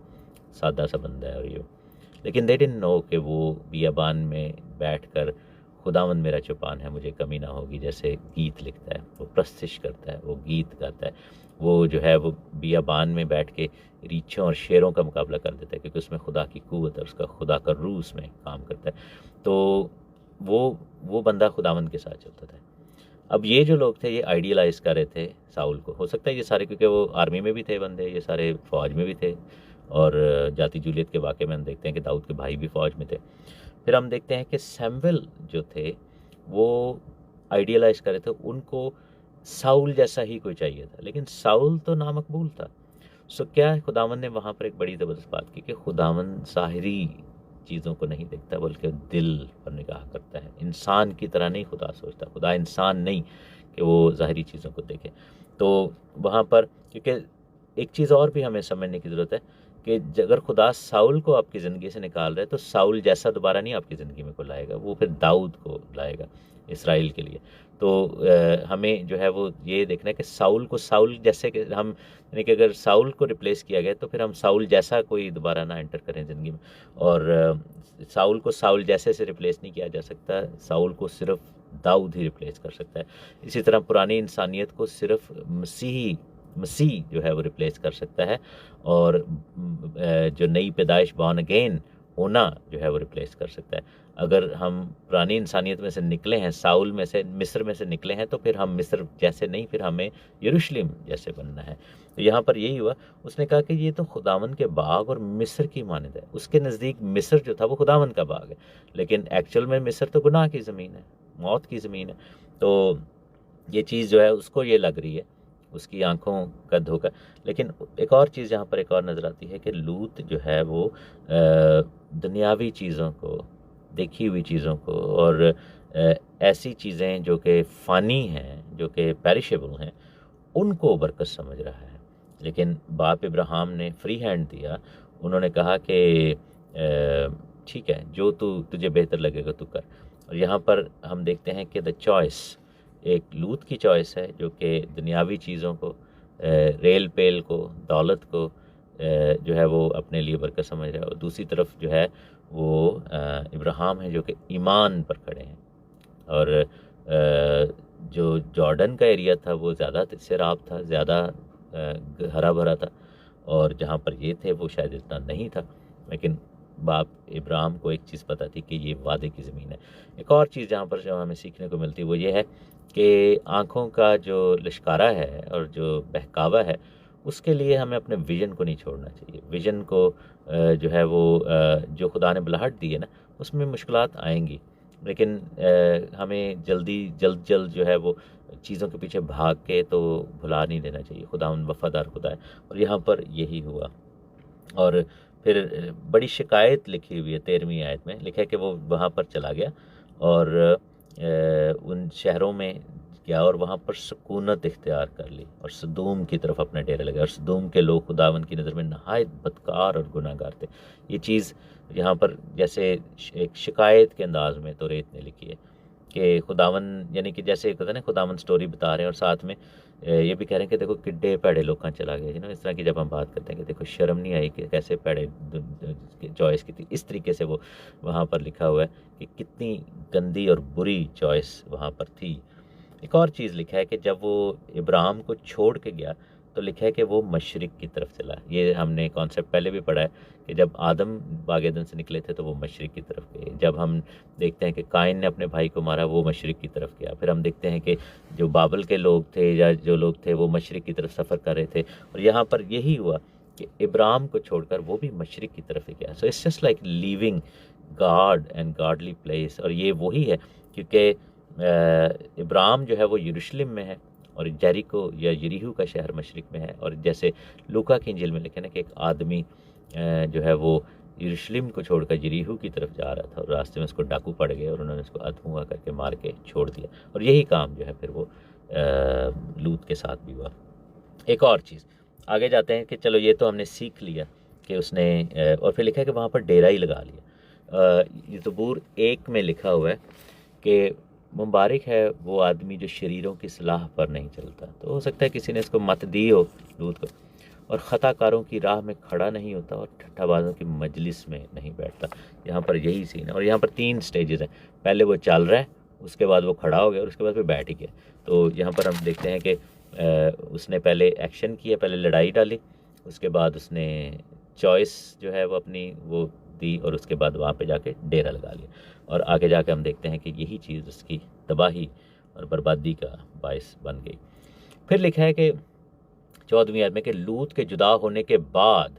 सादा सा बंदा है। और ये लेकिन दे डिडंट नो कि वो बियाबान में बैठकर खुदावंद मेरा चौपान है, मुझे कमी ना होगी जैसे गीत लिखता है, वो प्रस्तिश करता है, वो गीत गाता है, वो जो है वो बियाबान में बैठ के रीछों और शेरों का मुकाबला कर देता है, क्योंकि उसमें खुदा की कुव्वत है, उसका खुदा का रूह उसमें काम करता है। तो वो बंदा खुदावंद के साथ चलता था। अब ये जो लोग थे ये आइडियलाइज़ कर रहे थे साउल को। हो सकता है ये सारे, क्योंकि वो आर्मी में भी थे बंदे, ये सारे फ़ौज में भी थे, और जाति जूलियत के वाक़े में हम देखते हैं कि दाऊद के भाई भी फ़ौज में थे। फिर हम देखते हैं कि सैमुएल जो थे वो आइडियलाइज़ कर रहे थे, उनको साउल जैसा ही कोई चाहिए था, लेकिन साउल तो नामकबूल था। सो क्या है, खुदावंद ने वहाँ पर एक बड़ी ज़बरदस्त बात की कि खुदावंद ज़ाहिरी चीज़ों को नहीं देखता बल्कि दिल पर निगाह करता है। इंसान की तरह नहीं खुदा सोचता, खुदा इंसान नहीं कि वो ज़ाहिरी चीज़ों को देखे। तो वहाँ पर क्योंकि एक चीज़ और भी हमें समझने की ज़रूरत है कि अगर खुदा साउल को आपकी ज़िंदगी से निकाल रहा है तो साउल जैसा दोबारा नहीं आपकी ज़िंदगी में को लाएगा, वो फिर दाऊद को लाएगा इसराइल के लिए। तो हमें जो है वो ये देखना है कि साउल को साउल जैसे कि हम, यानी कि अगर साउल को रिप्लेस किया गया तो फिर हम साउल जैसा कोई दोबारा ना एंटर करें ज़िंदगी में। और साउल को साउल जैसे से रिप्लेस नहीं किया जा सकता, साउल को सिर्फ दाऊद ही रिप्लेस कर सकता है। इसी तरह पुरानी इंसानियत को सिर्फ मसीह जो है वो रिप्लेस कर सकता है, और जो नई पैदाइश बॉर्न अगेन होना जो है वो रिप्लेस कर सकता है। अगर हम पुरानी इंसानियत में से निकले हैं, साउल में से, मिस्र में से निकले हैं, तो फिर हम मिस्र जैसे नहीं, फिर हमें यरूशलेम जैसे बनना है। तो यहाँ पर यही हुआ। उसने कहा कि ये तो खुदावन के बाग और मिस्र की मानद है। उसके नज़दीक मिस्र जो था वो खुदावन का बाग है, लेकिन एक्चुअल में मिस्र तो गुनाह की ज़मीन है, मौत की ज़मीन है। तो ये चीज़ जो है उसको ये लग रही है, उसकी आंखों का धोखा। लेकिन एक और चीज़ यहाँ पर एक और नज़र आती है कि लूत जो है वो दुनियावी चीज़ों को, देखी हुई चीज़ों को, और ऐसी चीज़ें जो कि फ़ानी हैं, जो कि पेरिशेबल हैं, उनको बरकत समझ रहा है। लेकिन बाप इब्राहिम ने फ्री हैंड दिया। उन्होंने कहा कि ठीक है, जो तुझे बेहतर लगेगा तू कर। और यहाँ पर हम देखते हैं कि द चॉइस एक लूत की चॉइस है, जो कि दुनियावी चीज़ों को, रेल पेल को, दौलत को जो है वो अपने लिए बरकत समझ रहा है। और दूसरी तरफ जो है वो इब्राहिम है, जो कि ईमान पर खड़े हैं। और जो जॉर्डन का एरिया था वो ज़्यादा सैराब था, ज़्यादा हरा भरा था, और जहाँ पर ये थे वो शायद इतना नहीं था। लेकिन बाप इब्राहिम को एक चीज़ पता थी कि ये वादे की ज़मीन है। एक और चीज़ जहाँ पर जो हमें सीखने को मिलती है वो ये है कि आँखों का जो लिश्कारा है और जो बहकावा है, उसके लिए हमें अपने विज़न को नहीं छोड़ना चाहिए। विज़न को जो है वो जो खुदा ने बुलाहट दी है ना, उसमें मुश्किलात आएंगी, लेकिन हमें जल्द जो है वो चीज़ों के पीछे भाग के तो भुला नहीं देना चाहिए। खुदा उन वफ़ादार खुदा है, और यहाँ पर यही हुआ। और फिर बड़ी शिकायत लिखी हुई है 13वीं आयत में, लिखा है कि वो वहाँ पर चला गया और उन शहरों में गया और वहाँ पर सुकूनत इख्तियार कर ली, और सदूम की तरफ अपना डेरा लगा। और सदूम के लोग खुदावन की नज़र में नहायत बदकार और गुनाहगार थे। ये चीज़ यहाँ पर जैसे एक शिकायत के अंदाज में तौरेत ने लिखी है कि खुदावन, यानी कि जैसे कहते हैं ना, खुदावन स्टोरी बता रहे हैं और साथ में ये भी कह रहे हैं कि देखो किड्डे पैड़े लोग चला गए, इस तरह की जब हम बात करते हैं कि देखो शर्म नहीं आई कि कैसे पैड़े चॉइस की थी। इस तरीके से वो वहाँ पर लिखा हुआ है कि कितनी गंदी और बुरी चॉइस वहाँ पर थी। एक और चीज़ लिखा है कि जब वो इब्राहिम को छोड़ के गया तो लिखा है कि वो मशरिक की तरफ चला। ये हमने कॉन्सेप्ट पहले भी पढ़ा है कि जब आदम बाग-ए-अदन से निकले थे तो वो मशरिक की तरफ गए। जब हम देखते हैं कि काइन ने अपने भाई को मारा, वो मशरिक की तरफ गया। फिर हम देखते हैं कि जो बाबल के लोग थे या जो लोग थे वो मशरिक की तरफ सफ़र कर रहे थे, और यहाँ पर यही हुआ कि इब्राहिम को छोड़कर वो भी मशरिक की तरफ ही गया। So it's just like leaving God and godly place. और ये वही है, क्योंकि इब्राहिम जो है वो यरूशलेम में है और जेरिको या यरीहू का शहर मशरिक में है। और जैसे लूका की इंजील में लिखे ना कि एक आदमी जो है वो यरूशलेम को छोड़कर यरीहू की तरफ जा रहा था, और रास्ते में उसको डाकू पड़ गए और उन्होंने उसको अधमुआ करके मार के छोड़ दिया। और यही काम जो है फिर वो लूत के साथ भी हुआ। एक और चीज़ आगे जाते हैं कि चलो ये तो हमने सीख लिया कि उसने और फिर लिखा है कि वहाँ पर डेरा ही लगा लिया। ये ज़बूर 1 में लिखा हुआ है कि मुबारक है वो आदमी जो शरीरों की सलाह पर नहीं चलता। तो हो सकता है किसी ने इसको मत दी हो लूत को, और ख़ताकारों की राह में खड़ा नहीं होता और ठट्ठाबाजों की मजलिस में नहीं बैठता। यहाँ पर यही सीन है। और यहाँ पर 3 स्टेजेस हैं। पहले वो चल रहा है, उसके बाद वो खड़ा हो गया, और उसके बाद फिर बैठ ही गया। तो यहाँ पर हम देखते हैं कि उसने पहले एक्शन किया, पहले लड़ाई डाली, उसके बाद उसने चॉइस जो है वो अपनी वो दी, और उसके बाद वहाँ पे जाके डेरा लगा लिया। और आगे जाके हम देखते हैं कि यही चीज़ उसकी तबाही और बर्बादी का बायस बन गई। फिर लिखा है कि 14वीं आयत में कि लूत के जुदा होने के बाद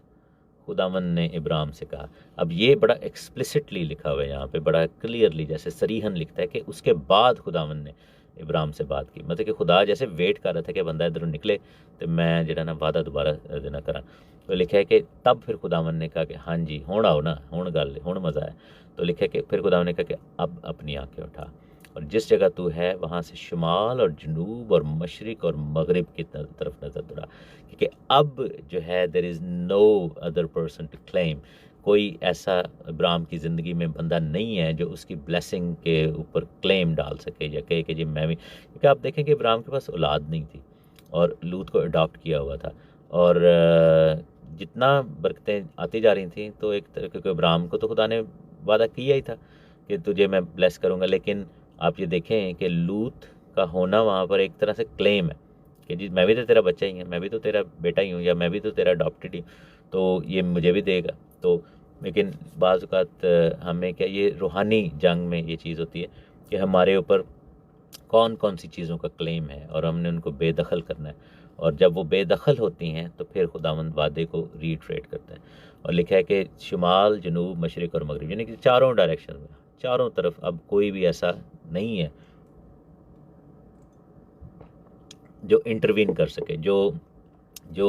खुदावन ने इब्राहिम से कहा। अब ये बड़ा एक्सप्लिसिटली लिखा हुआ है यहाँ पे, बड़ा क्लियरली, जैसे सरीहन लिखता है कि उसके बाद खुदावन ने इब्राहिम से बात की। मतलब कि खुदा जैसे वेट कर रहा था कि बंदा इधरों निकले तो मैं जो ना वादा दोबारा देना करा। तो लिखा है कि तब फिर खुदावन ने कहा कि हाँ जी हुण आओ ना, हुण गल हुण मज़ा है। तो लिखा है कि फिर खुदावन ने कहा कि अब अपनी आंखें उठा और जिस जगह तू है वहाँ से शुमाल और जनूब और मशरिक और मगरिब की तरफ नज़र दौड़ा, क्योंकि अब जो है there is no other person to claim. कोई ऐसा इब्राहिम की ज़िंदगी में बंदा नहीं है जो उसकी ब्लेसिंग के ऊपर क्लेम डाल सके या कहे कि जी मैं भी। क्योंकि आप देखें कि इब्राहिम के पास औलाद नहीं थी और लूत को अडॉप्ट किया हुआ था, और जितना बरकतें आती जा रही थी तो एक तरह, क्योंकि इब्राहिम को तो खुदा ने वादा किया ही था कि तुझे मैं ब्लेस करूँगा। लेकिन आप ये देखें कि लूत का होना वहाँ पर एक तरह से क्लेम है कि जी मैं भी तो तेरा बच्चा ही हूँ, मैं भी तो तेरा बेटा ही हूँ, या मैं भी तो तेरा अडॉप्टेड ही हूँ, तो ये मुझे भी देगा। तो लेकिन बाज़ औक़ात हमें क्या, ये रूहानी जंग में ये चीज़ होती है कि हमारे ऊपर कौन कौन सी चीज़ों का क्लेम है और हमने उनको बेदखल करना है, और जब वो बेदखल होती हैं तो फिर खुदावंद वादे को रीट्रेट करता है। और लिखा है कि शुमाल, जनूब, मशरिक़ और मगरिब, यानी कि चारों डायरेक्शन में, चारों तरफ अब कोई भी ऐसा नहीं है जो इंटरवीन कर सके, जो जो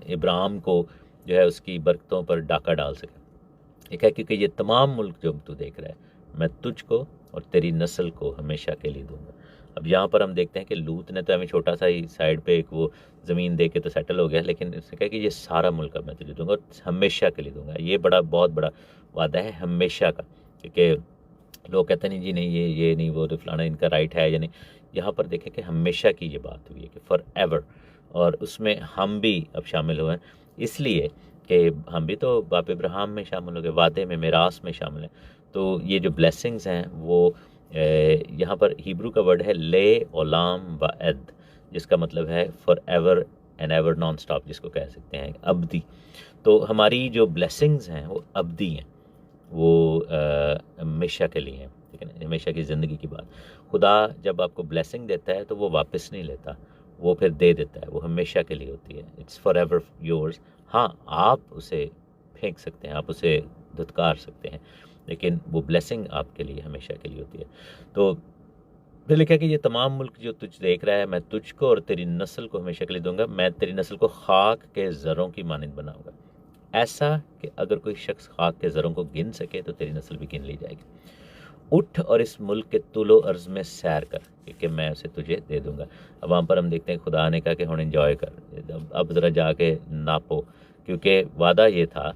इब्राहिम को जो है उसकी बरकतों पर डाका डाल सके। एक है क्योंकि ये तमाम मुल्क जो तू देख रहा है, मैं तुझको और तेरी नस्ल को हमेशा के लिए दूंगा। अब यहाँ पर हम देखते हैं कि लूत ने तो हमें छोटा सा ही साइड पे एक वो ज़मीन दे के तो सेटल हो गया, लेकिन उसने कहा कि ये सारा मुल्क अब मैं तुझे दूंगा और हमेशा के लिए दूंगा। ये बड़ा, बहुत बड़ा वादा है हमेशा का, क्योंकि लोग कहते नहीं जी नहीं, ये नहीं, वो तो फलाना इनका राइट है या नहीं। यहाँ पर देखें कि हमेशा की ये बात हुई है कि फॉर एवर, और उसमें हम भी अब शामिल हुए हैं, इसलिए कि हम भी तो बाप इब्राहिम में शामिल हो गए, वादे में, मिरास में शामिल हैं। तो ये जो ब्लेसिंग्स हैं वो यहाँ पर हिब्रू का वर्ड है ले ओलाम व एद, जिसका मतलब है for ever and ever, non stop, जिसको कह सकते हैं अब्दी। तो हमारी जो ब्लेसिंग्स हैं वो अब्दी हैं, वो हमेशा के लिए हैं, ठीक है ना, हमेशा की ज़िंदगी की बात। खुदा जब आपको ब्लेसिंग देता है तो वो वापस नहीं लेता, वो फिर दे देता है, वो हमेशा के लिए होती है। It's for ever yours. हाँ, आप उसे फेंक सकते हैं, आप उसे धुतकार सकते हैं, लेकिन वो ब्लेसिंग आपके लिए हमेशा के लिए होती है। तो फिर लिखा कि ये तमाम मुल्क जो तुझ देख रहा है, मैं तुझको और तेरी नस्ल को हमेशा के लिए दूंगा। मैं तेरी नस्ल को खाक के ज़रों की मानंद बनाऊंगा, ऐसा कि अगर कोई शख्स खाक के ज़रों को गिन सके तो तेरी नस्ल भी गिन ली जाएगी। उठ और इस मुल्क के तुलो अर्ज में सैर कर, क्योंकि मैं उसे तुझे दे दूंगा। अब वहाँ पर हम देखते हैं खुदा ने कहा कि हुण एंजॉय कर, अब ज़रा जाके नापो, क्योंकि वादा ये था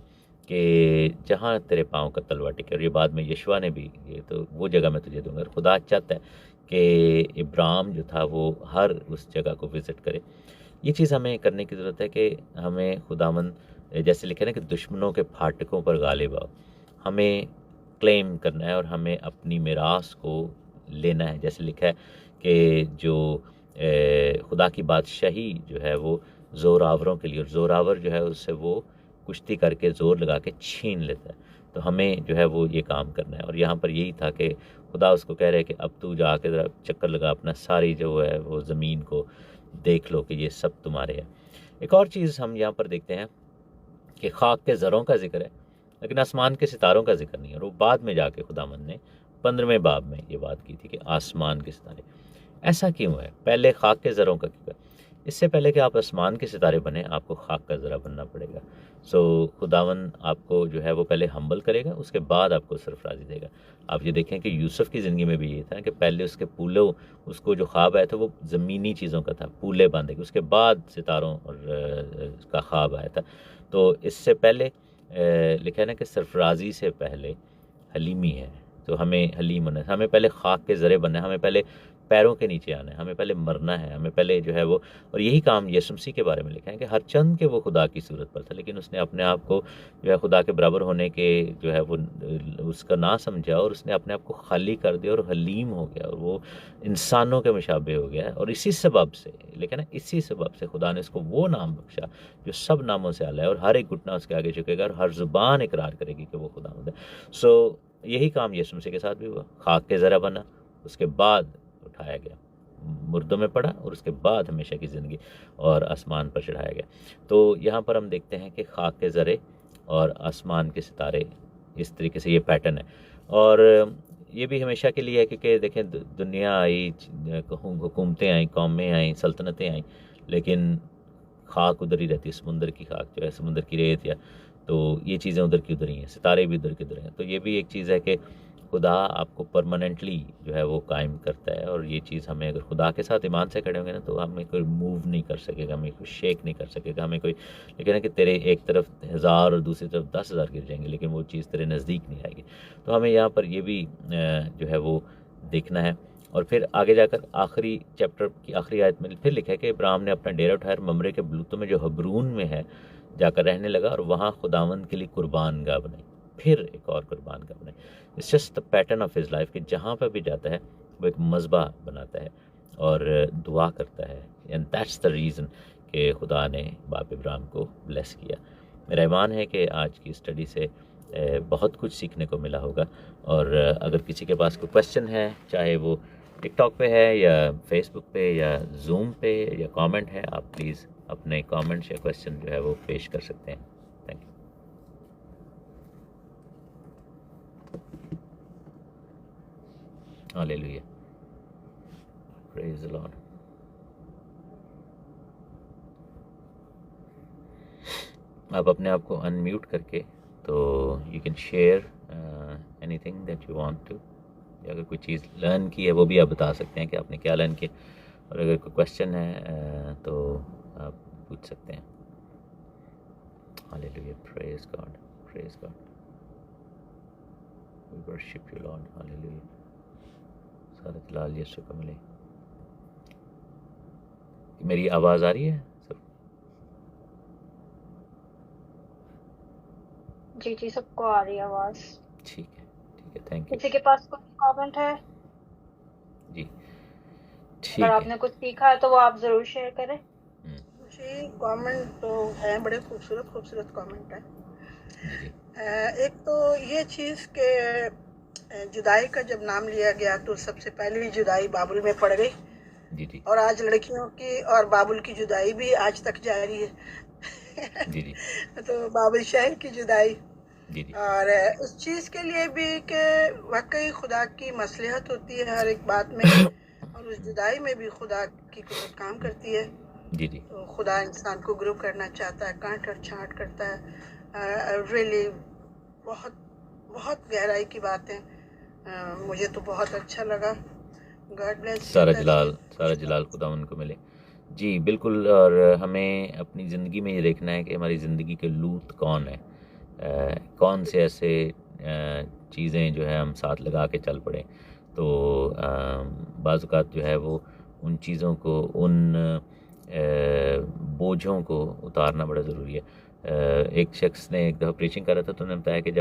कि जहाँ तेरे पाँव का तलवा टिके, और ये बाद में यशवा ने भी, ये तो वो जगह मैं तुझे दूंगा। और खुदा चाहता है कि इब्राहिम जो था वो हर उस जगह को विज़िट करे। ये चीज़ हमें करने की ज़रूरत है कि हमें खुदावंद, जैसे लिखे ना कि दुश्मनों के फाटकों पर गालिब आओ, हमें क्लेम करना है और हमें अपनी मिरास को लेना है। जैसे लिखा है कि जो खुदा की बादशाही जो है वो ज़ोरावरों के लिए, और ज़ोरावर जो है उससे वो कुश्ती करके ज़ोर लगा के छीन लेता है। तो हमें जो है वो ये काम करना है। और यहाँ पर यही था कि खुदा उसको कह रहे हैं कि अब तू जाके ज़रा चक्कर लगा, अपना सारी जो है वो ज़मीन को देख लो कि ये सब तुम्हारे है। एक और चीज़ हम यहाँ पर देखते हैं कि खाक के ज़रों का जिक्र है, लेकिन आसमान के सितारों का जिक्र नहीं है। और वो बाद में जाके खुदावंद ने 15वें बाब में ये बात की थी कि आसमान के सितारे। ऐसा क्यों है? पहले खाक के ज़रों का क्यों है? इससे पहले कि आप आसमान के सितारे बने, आपको खाक का ज़रा बनना पड़ेगा। सो खुदावंद आपको जो है वो पहले हम्बल करेगा, उसके बाद आपको सरफराजी देगा। आप ये देखें कि यूसुफ की ज़िंदगी में भी ये था कि पहले उसके पूलों, उसको जो ख्वाब आया था वो ज़मीनी चीज़ों का था, पूले बांधे, उसके बाद सितारों और का ख्वाब आया था। तो इससे पहले लिखा है ना कि सरफराजी से पहले हलीमी है। तो हमें हलीम होना है, हमें पहले खाक के ज़रे बनना है, हमें पहले पैरों के नीचे आना है, हमें पहले मरना है, हमें पहले जो है वो। और यही काम यीशु मसीह के बारे में लिखा है कि हर चंद के वो खुदा की सूरत पर था, लेकिन उसने अपने आप को जो है खुदा के बराबर होने के जो है वो उसका ना समझा, और उसने अपने आप को खाली कर दिया और हलीम हो गया, और वो इंसानों के मुशाबे हो गया। और इसी सबब से, लेकिन ना इसी सबब से खुदा ने उसको वो नाम बख्शा जो सब नामों से आला है, और हर एक घुटना उसके आगे झुकेगा और हर ज़ुबान इकरार करेगी कि वो खुदा है। सो यही काम यीशु मसीह के साथ भी हुआ। खाक के ज़रा बना, उसके बाद उठाया गया, मुर्दों में पड़ा, और उसके बाद हमेशा की ज़िंदगी और आसमान पर चढ़ाया गया। तो यहाँ पर हम देखते हैं कि खाक के ज़रे और आसमान के सितारे, इस तरीके से ये पैटर्न है। और ये भी हमेशा के लिए है, क्योंकि देखें दुनिया आई, हुकूमतें आई, कौमें आई, सल्तनतें आई, लेकिन खाक उधर ही रहती है, समुंदर की खाक जो है, समुंदर की रेत, या तो ये चीज़ें उधर की उधर ही हैं, सितारे भी उधर के उधर हैं। तो ये भी एक चीज़ है कि खुदा आपको परमानेंटली जो है वो कायम करता है। और ये चीज़ हमें, अगर खुदा के साथ ईमान से खड़े होंगे ना, तो हमें कोई मूव नहीं कर सकेगा, हमें कोई शेक नहीं कर सकेगा, हमें कोई, लेकिन है कि तेरे एक तरफ 1000 और दूसरी तरफ 10,000 गिर जाएंगे, लेकिन वो चीज़ तेरे नज़दीक नहीं आएगी। तो हमें यहाँ पर ये भी जो है वो देखना है। और फिर आगे जाकर आखिरी चैप्टर की आखिरी आयत में फिर लिखा है कि इब्राहिम ने अपना डेरा उठाया, ममरे के बलूतों में जो हबरून में है जाकर रहने लगा, और वहाँ खुदावंद के लिए कुर्बान गाह बनाई, फिर एक और कुर्बान गाह बनाई। It's just the pattern of his life कि जहाँ पर भी जाता है वो एक मज़बा बनाता है और दुआ करता है। एंड दैट्स द रीज़न कि खुदा ने बाप इब्राहिम को ब्लेस किया। मेरा ईमान है कि आज की स्टडी से बहुत कुछ सीखने को मिला होगा। और अगर किसी के पास कोई क्वेश्चन है, चाहे वो टिकटॉक पे है या फेसबुक पे या जूम पे या कमेंट है, आप प्लीज़ अपने कमेंट्स या क्वेश्चन जो है वो पेश कर सकते हैं। Thank you. Hallelujah, praise the lord. आप अपने आप को अनम्यूट करके तो you can share anything that you want to. अगर कोई चीज़ लर्न की है वो भी आप बता सकते हैं कि आपने क्या लर्न किया, और अगर कोई क्वेश्चन है तो आप पूछ सकते हैं। Hallelujah, praise God, praise God, we worship you lord. Hallelujah, सारा जलाल यीशु को मिले। मेरी आवाज़ आ रही है सब? जी जी, सबको आ रही है आवाज। ठीक है, ठीक है, थैंक यू किसी के पास कोई कमेंट है? जी। अगर ठीक है। आपने कुछ सीखा है तो वो आप जरूर शेयर करें। जी, कमेंट तो हैं, बड़े खूबसूरत खूबसूरत कमेंट हैं। जी जी एक तो ये चीज़ के जुदाई का जब नाम लिया गया तो सबसे पहली जुदाई बाबुल में पड़ गई, जी जी और आज लड़कियों की और बाबुल की जुदाई भी आज तक जारी है। जी जी तो बाबुल शहर की जुदाई, जी जी और उस चीज़ के लिए भी कि वाकई खुदा की मसलहत होती है हर एक बात में, और उस जुदाई में भी खुदा की कुदरत काम करती है। जी जी तो खुदा इंसान को ग्रो करना चाहता है, काट और छांट करता है। रियली बहुत बहुत गहराई की बात है। मुझे तो बहुत अच्छा लगा। God bless. सारा जलाल खुदा उनको मिले। जी बिल्कुल। और हमें अपनी ज़िंदगी में ये देखना है कि हमारी ज़िंदगी के लूत कौन है, कौन से ऐसे चीज़ें जो है हम साथ लगा के चल पड़े। तो बाज़ औक़ात जो है वो उन चीज़ों को, उन बोझों को उतारना बड़ा ज़रूरी है। एक शख्स ने एक दफ़ा प्रीचिंग कर रहा था तो उन्होंने बताया कि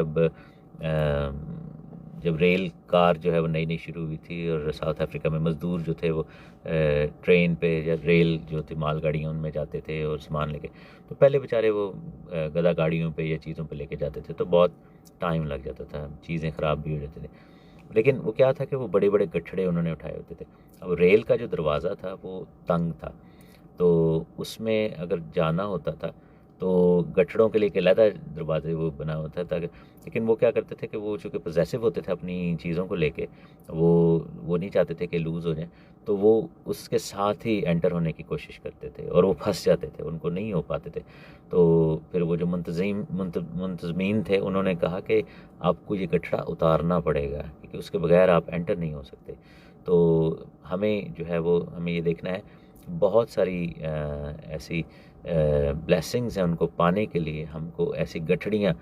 जब रेल कार जो है वो नई शुरू हुई थी और साउथ अफ्रीका में मज़दूर जो थे वो ट्रेन पे या रेल जो थी मालगाड़ियाँ उनमें जाते थे और सामान लेके, तो पहले बेचारे वो गधा गाड़ियों पे या चीज़ों पे लेके जाते थे तो बहुत टाइम लग जाता था, चीज़ें ख़राब भी हो जाती थी। लेकिन वो क्या था कि वो बड़े बड़े गठड़े उन्होंने उठाए होते थे। अब रेल का जो दरवाज़ा था वो तंग था, तो उसमें अगर जाना होता था तो गठड़ों के लिए एक अलहदा दरवाजे वो बना होता था। लेकिन वो क्या करते थे कि वो चूँकि पॉसेसिव होते थे अपनी चीज़ों को लेके, वो नहीं चाहते थे कि लूज़ हो जाएँ, तो वो उसके साथ ही एंटर होने की कोशिश करते थे और वो फंस जाते थे, उनको नहीं हो पाते थे। तो फिर वो जो मुंतज़मीन थे उन्होंने कहा कि आपको ये गठड़ा उतारना पड़ेगा क्योंकि उसके बगैर आप एंटर नहीं हो सकते। तो हमें जो है वो हमें ये देखना है, बहुत सारी ऐसी ब्लेसिंग्स हैं, उनको पाने के लिए हमको ऐसी गठड़ियाँ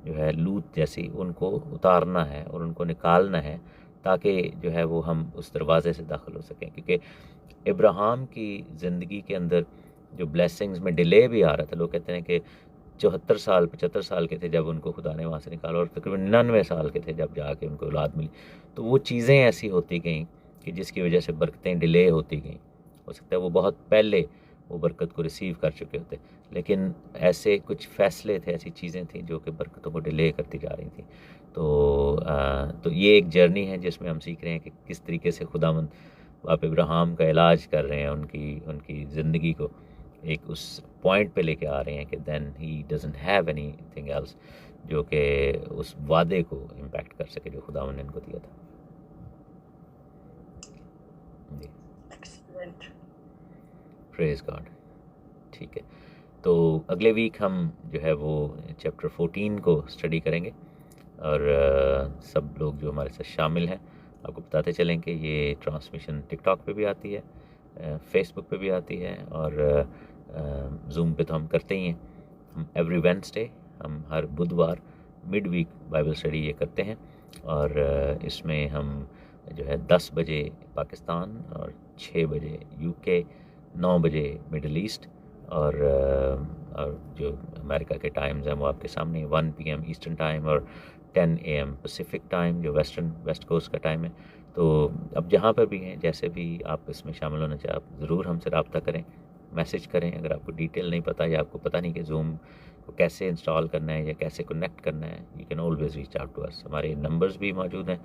जो है लूत जैसी उनको उतारना है और उनको निकालना है ताकि जो है वो हम उस दरवाज़े से दाखिल हो सकें। क्योंकि इब्राहिम की ज़िंदगी के अंदर जो ब्लेसिंग्स में डिले भी आ रहा था, लोग कहते हैं कि 74 साल 75 साल के थे जब उनको खुदा ने वहाँ से निकाला और तकरीबन 99 साल के थे जब जाके उनको औलाद मिली। तो वो चीज़ें ऐसी होती गईं कि जिसकी वजह से बरकतें डिले होती गईं। हो सकता है वो बहुत पहले वो बरकत को रिसीव कर चुके होते, लेकिन ऐसे कुछ फ़ैसले थे, ऐसी चीज़ें थी जो कि बरकतों को डिले करती जा रही थी। तो ये एक जर्नी है जिसमें हम सीख रहे हैं कि किस तरीके से खुदावंद आप इब्राहिम का इलाज कर रहे हैं, उनकी ज़िंदगी को एक उस पॉइंट पे लेके आ रहे हैं कि then he doesn't have anything else, जो कि उस वादे को इम्पैक्ट कर सके जो खुदावंद ने इनको दिया था। जी, एक्सीलेंट। Praise God. ठीक है, तो अगले वीक हम जो है वो चैप्टर 14 को स्टडी करेंगे और सब लोग जो हमारे साथ शामिल हैं आपको बताते चलें कि ये ट्रांसमिशन टिकटॉक पे भी आती है, फेसबुक पे भी आती है और जूम पे तो हम करते ही हैं। हम एवरी वेडनेसडे, हम हर बुधवार मिड वीक बाइबल स्टडी ये करते हैं और इसमें हम जो है 10 बजे पाकिस्तान और 6 बजे यूके, 9 बजे मिडल ईस्ट और जो अमेरिका के टाइम्स हैं वो आपके सामने 1 PM ईस्टर्न टाइम और 10 AM पैसिफिक टाइम जो वेस्ट कोस्ट का टाइम है। तो अब जहाँ पर भी हैं, जैसे भी आप इसमें शामिल होना चाहें, आप ज़रूर हमसे रब्ता करें, मैसेज करें। अगर आपको डिटेल नहीं पता या आपको पता नहीं कि जूम को कैसे इंस्टॉल करना है या कैसे कनेक्ट करना है, you can always reach out to us. हमारे नंबर्स भी मौजूद हैं,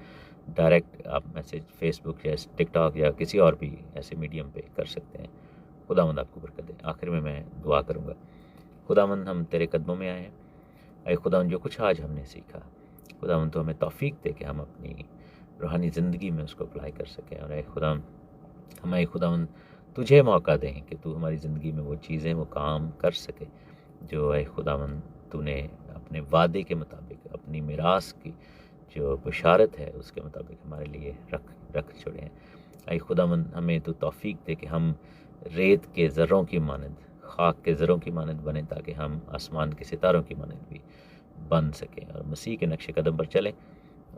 डायरेक्ट आप मैसेज फेसबुक या टिकटॉक या किसी और भी ऐसे मीडियम पे कर सकते हैं। खुदावंद आपको बरकत दे। आखिर में मैं दुआ करूँगा। खुदावंद हम तेरे कदमों में आए हैं। ऐ खुदावंद जो कुछ आज हमने सीखा, खुदावंद तो हमें तौफीक दे कि हम अपनी रूहानी ज़िंदगी में उसको अप्लाई कर सकें। और ऐ खुदावंद तुझे मौका दें कि तू हमारी ज़िंदगी में वो चीज़ें, वो काम कर सके जो ऐ खुदावंद तूने अपने वादे के मुताबिक, अपनी मिरास की जो बशारत है उसके मुताबिक हमारे लिए रख छोड़े हैं। ऐ खुदावंद हमें तो तौफीक दे कि हम रेत के ज़र्रों की मानद, खाक के ज़र्रों की मानद बने, ताकि हम आसमान के सितारों की मानद भी बन सकें और मसीह के नक्शे कदम पर चलें।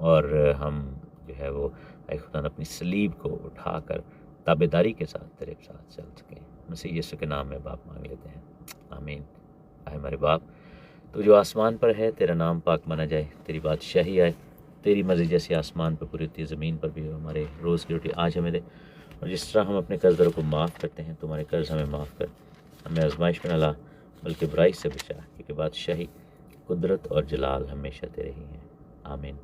और हम जो है वो ऐ खुदा अपनी सलीब को उठाकर ताबेदारी के साथ तेरे साथ चल सकें। मसीह यीशु के नाम में बाप मांग लेते हैं, आमीन। आए हमारे बाप, तो जो आसमान पर है, तेरा नाम पाक माना जाए, तेरी बादशाही आए, तेरी मर्ज़ी जैसे आसमान पर पूरी होती है ज़मीन पर भी हो। हमारे रोज़ की रोटी आज हमें दे, और जिस तरह हम अपने कर्ज़दारों को माफ़ करते हैं, तुम्हारे कर्ज़ हमें माफ़ कर। हमें आजमाइश में न ला, बल्कि बुराई से बचा, क्योंकि बादशाही, कुदरत और जलाल हमेशा तेरे ही हैं, आमीन।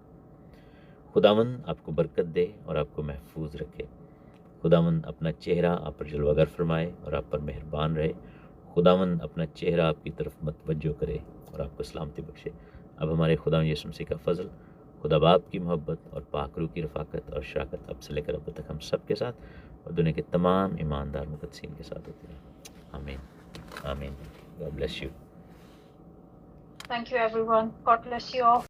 खुदावंद आपको बरकत दे और आपको महफूज रखे। खुदावंद अपना चेहरा आप पर जलवागर फरमाए और आप पर मेहरबान रहे। खुदावंद अपना चेहरा आपकी तरफ मतवज्जो करे और आपको सलामती बख्शे। अब हमारे खुदावंद यीशु मसीह का फजल, खुदा बाप की मोहब्बत और पाक रूह की रफ़ाकत और शराकत अब से लेकर अब तक हम सब के साथ और दुनिया के तमाम ईमानदार मुक़द्दसीन के साथ होती है, आमीन आमीन। God bless you. Thank you everyone. God bless you all.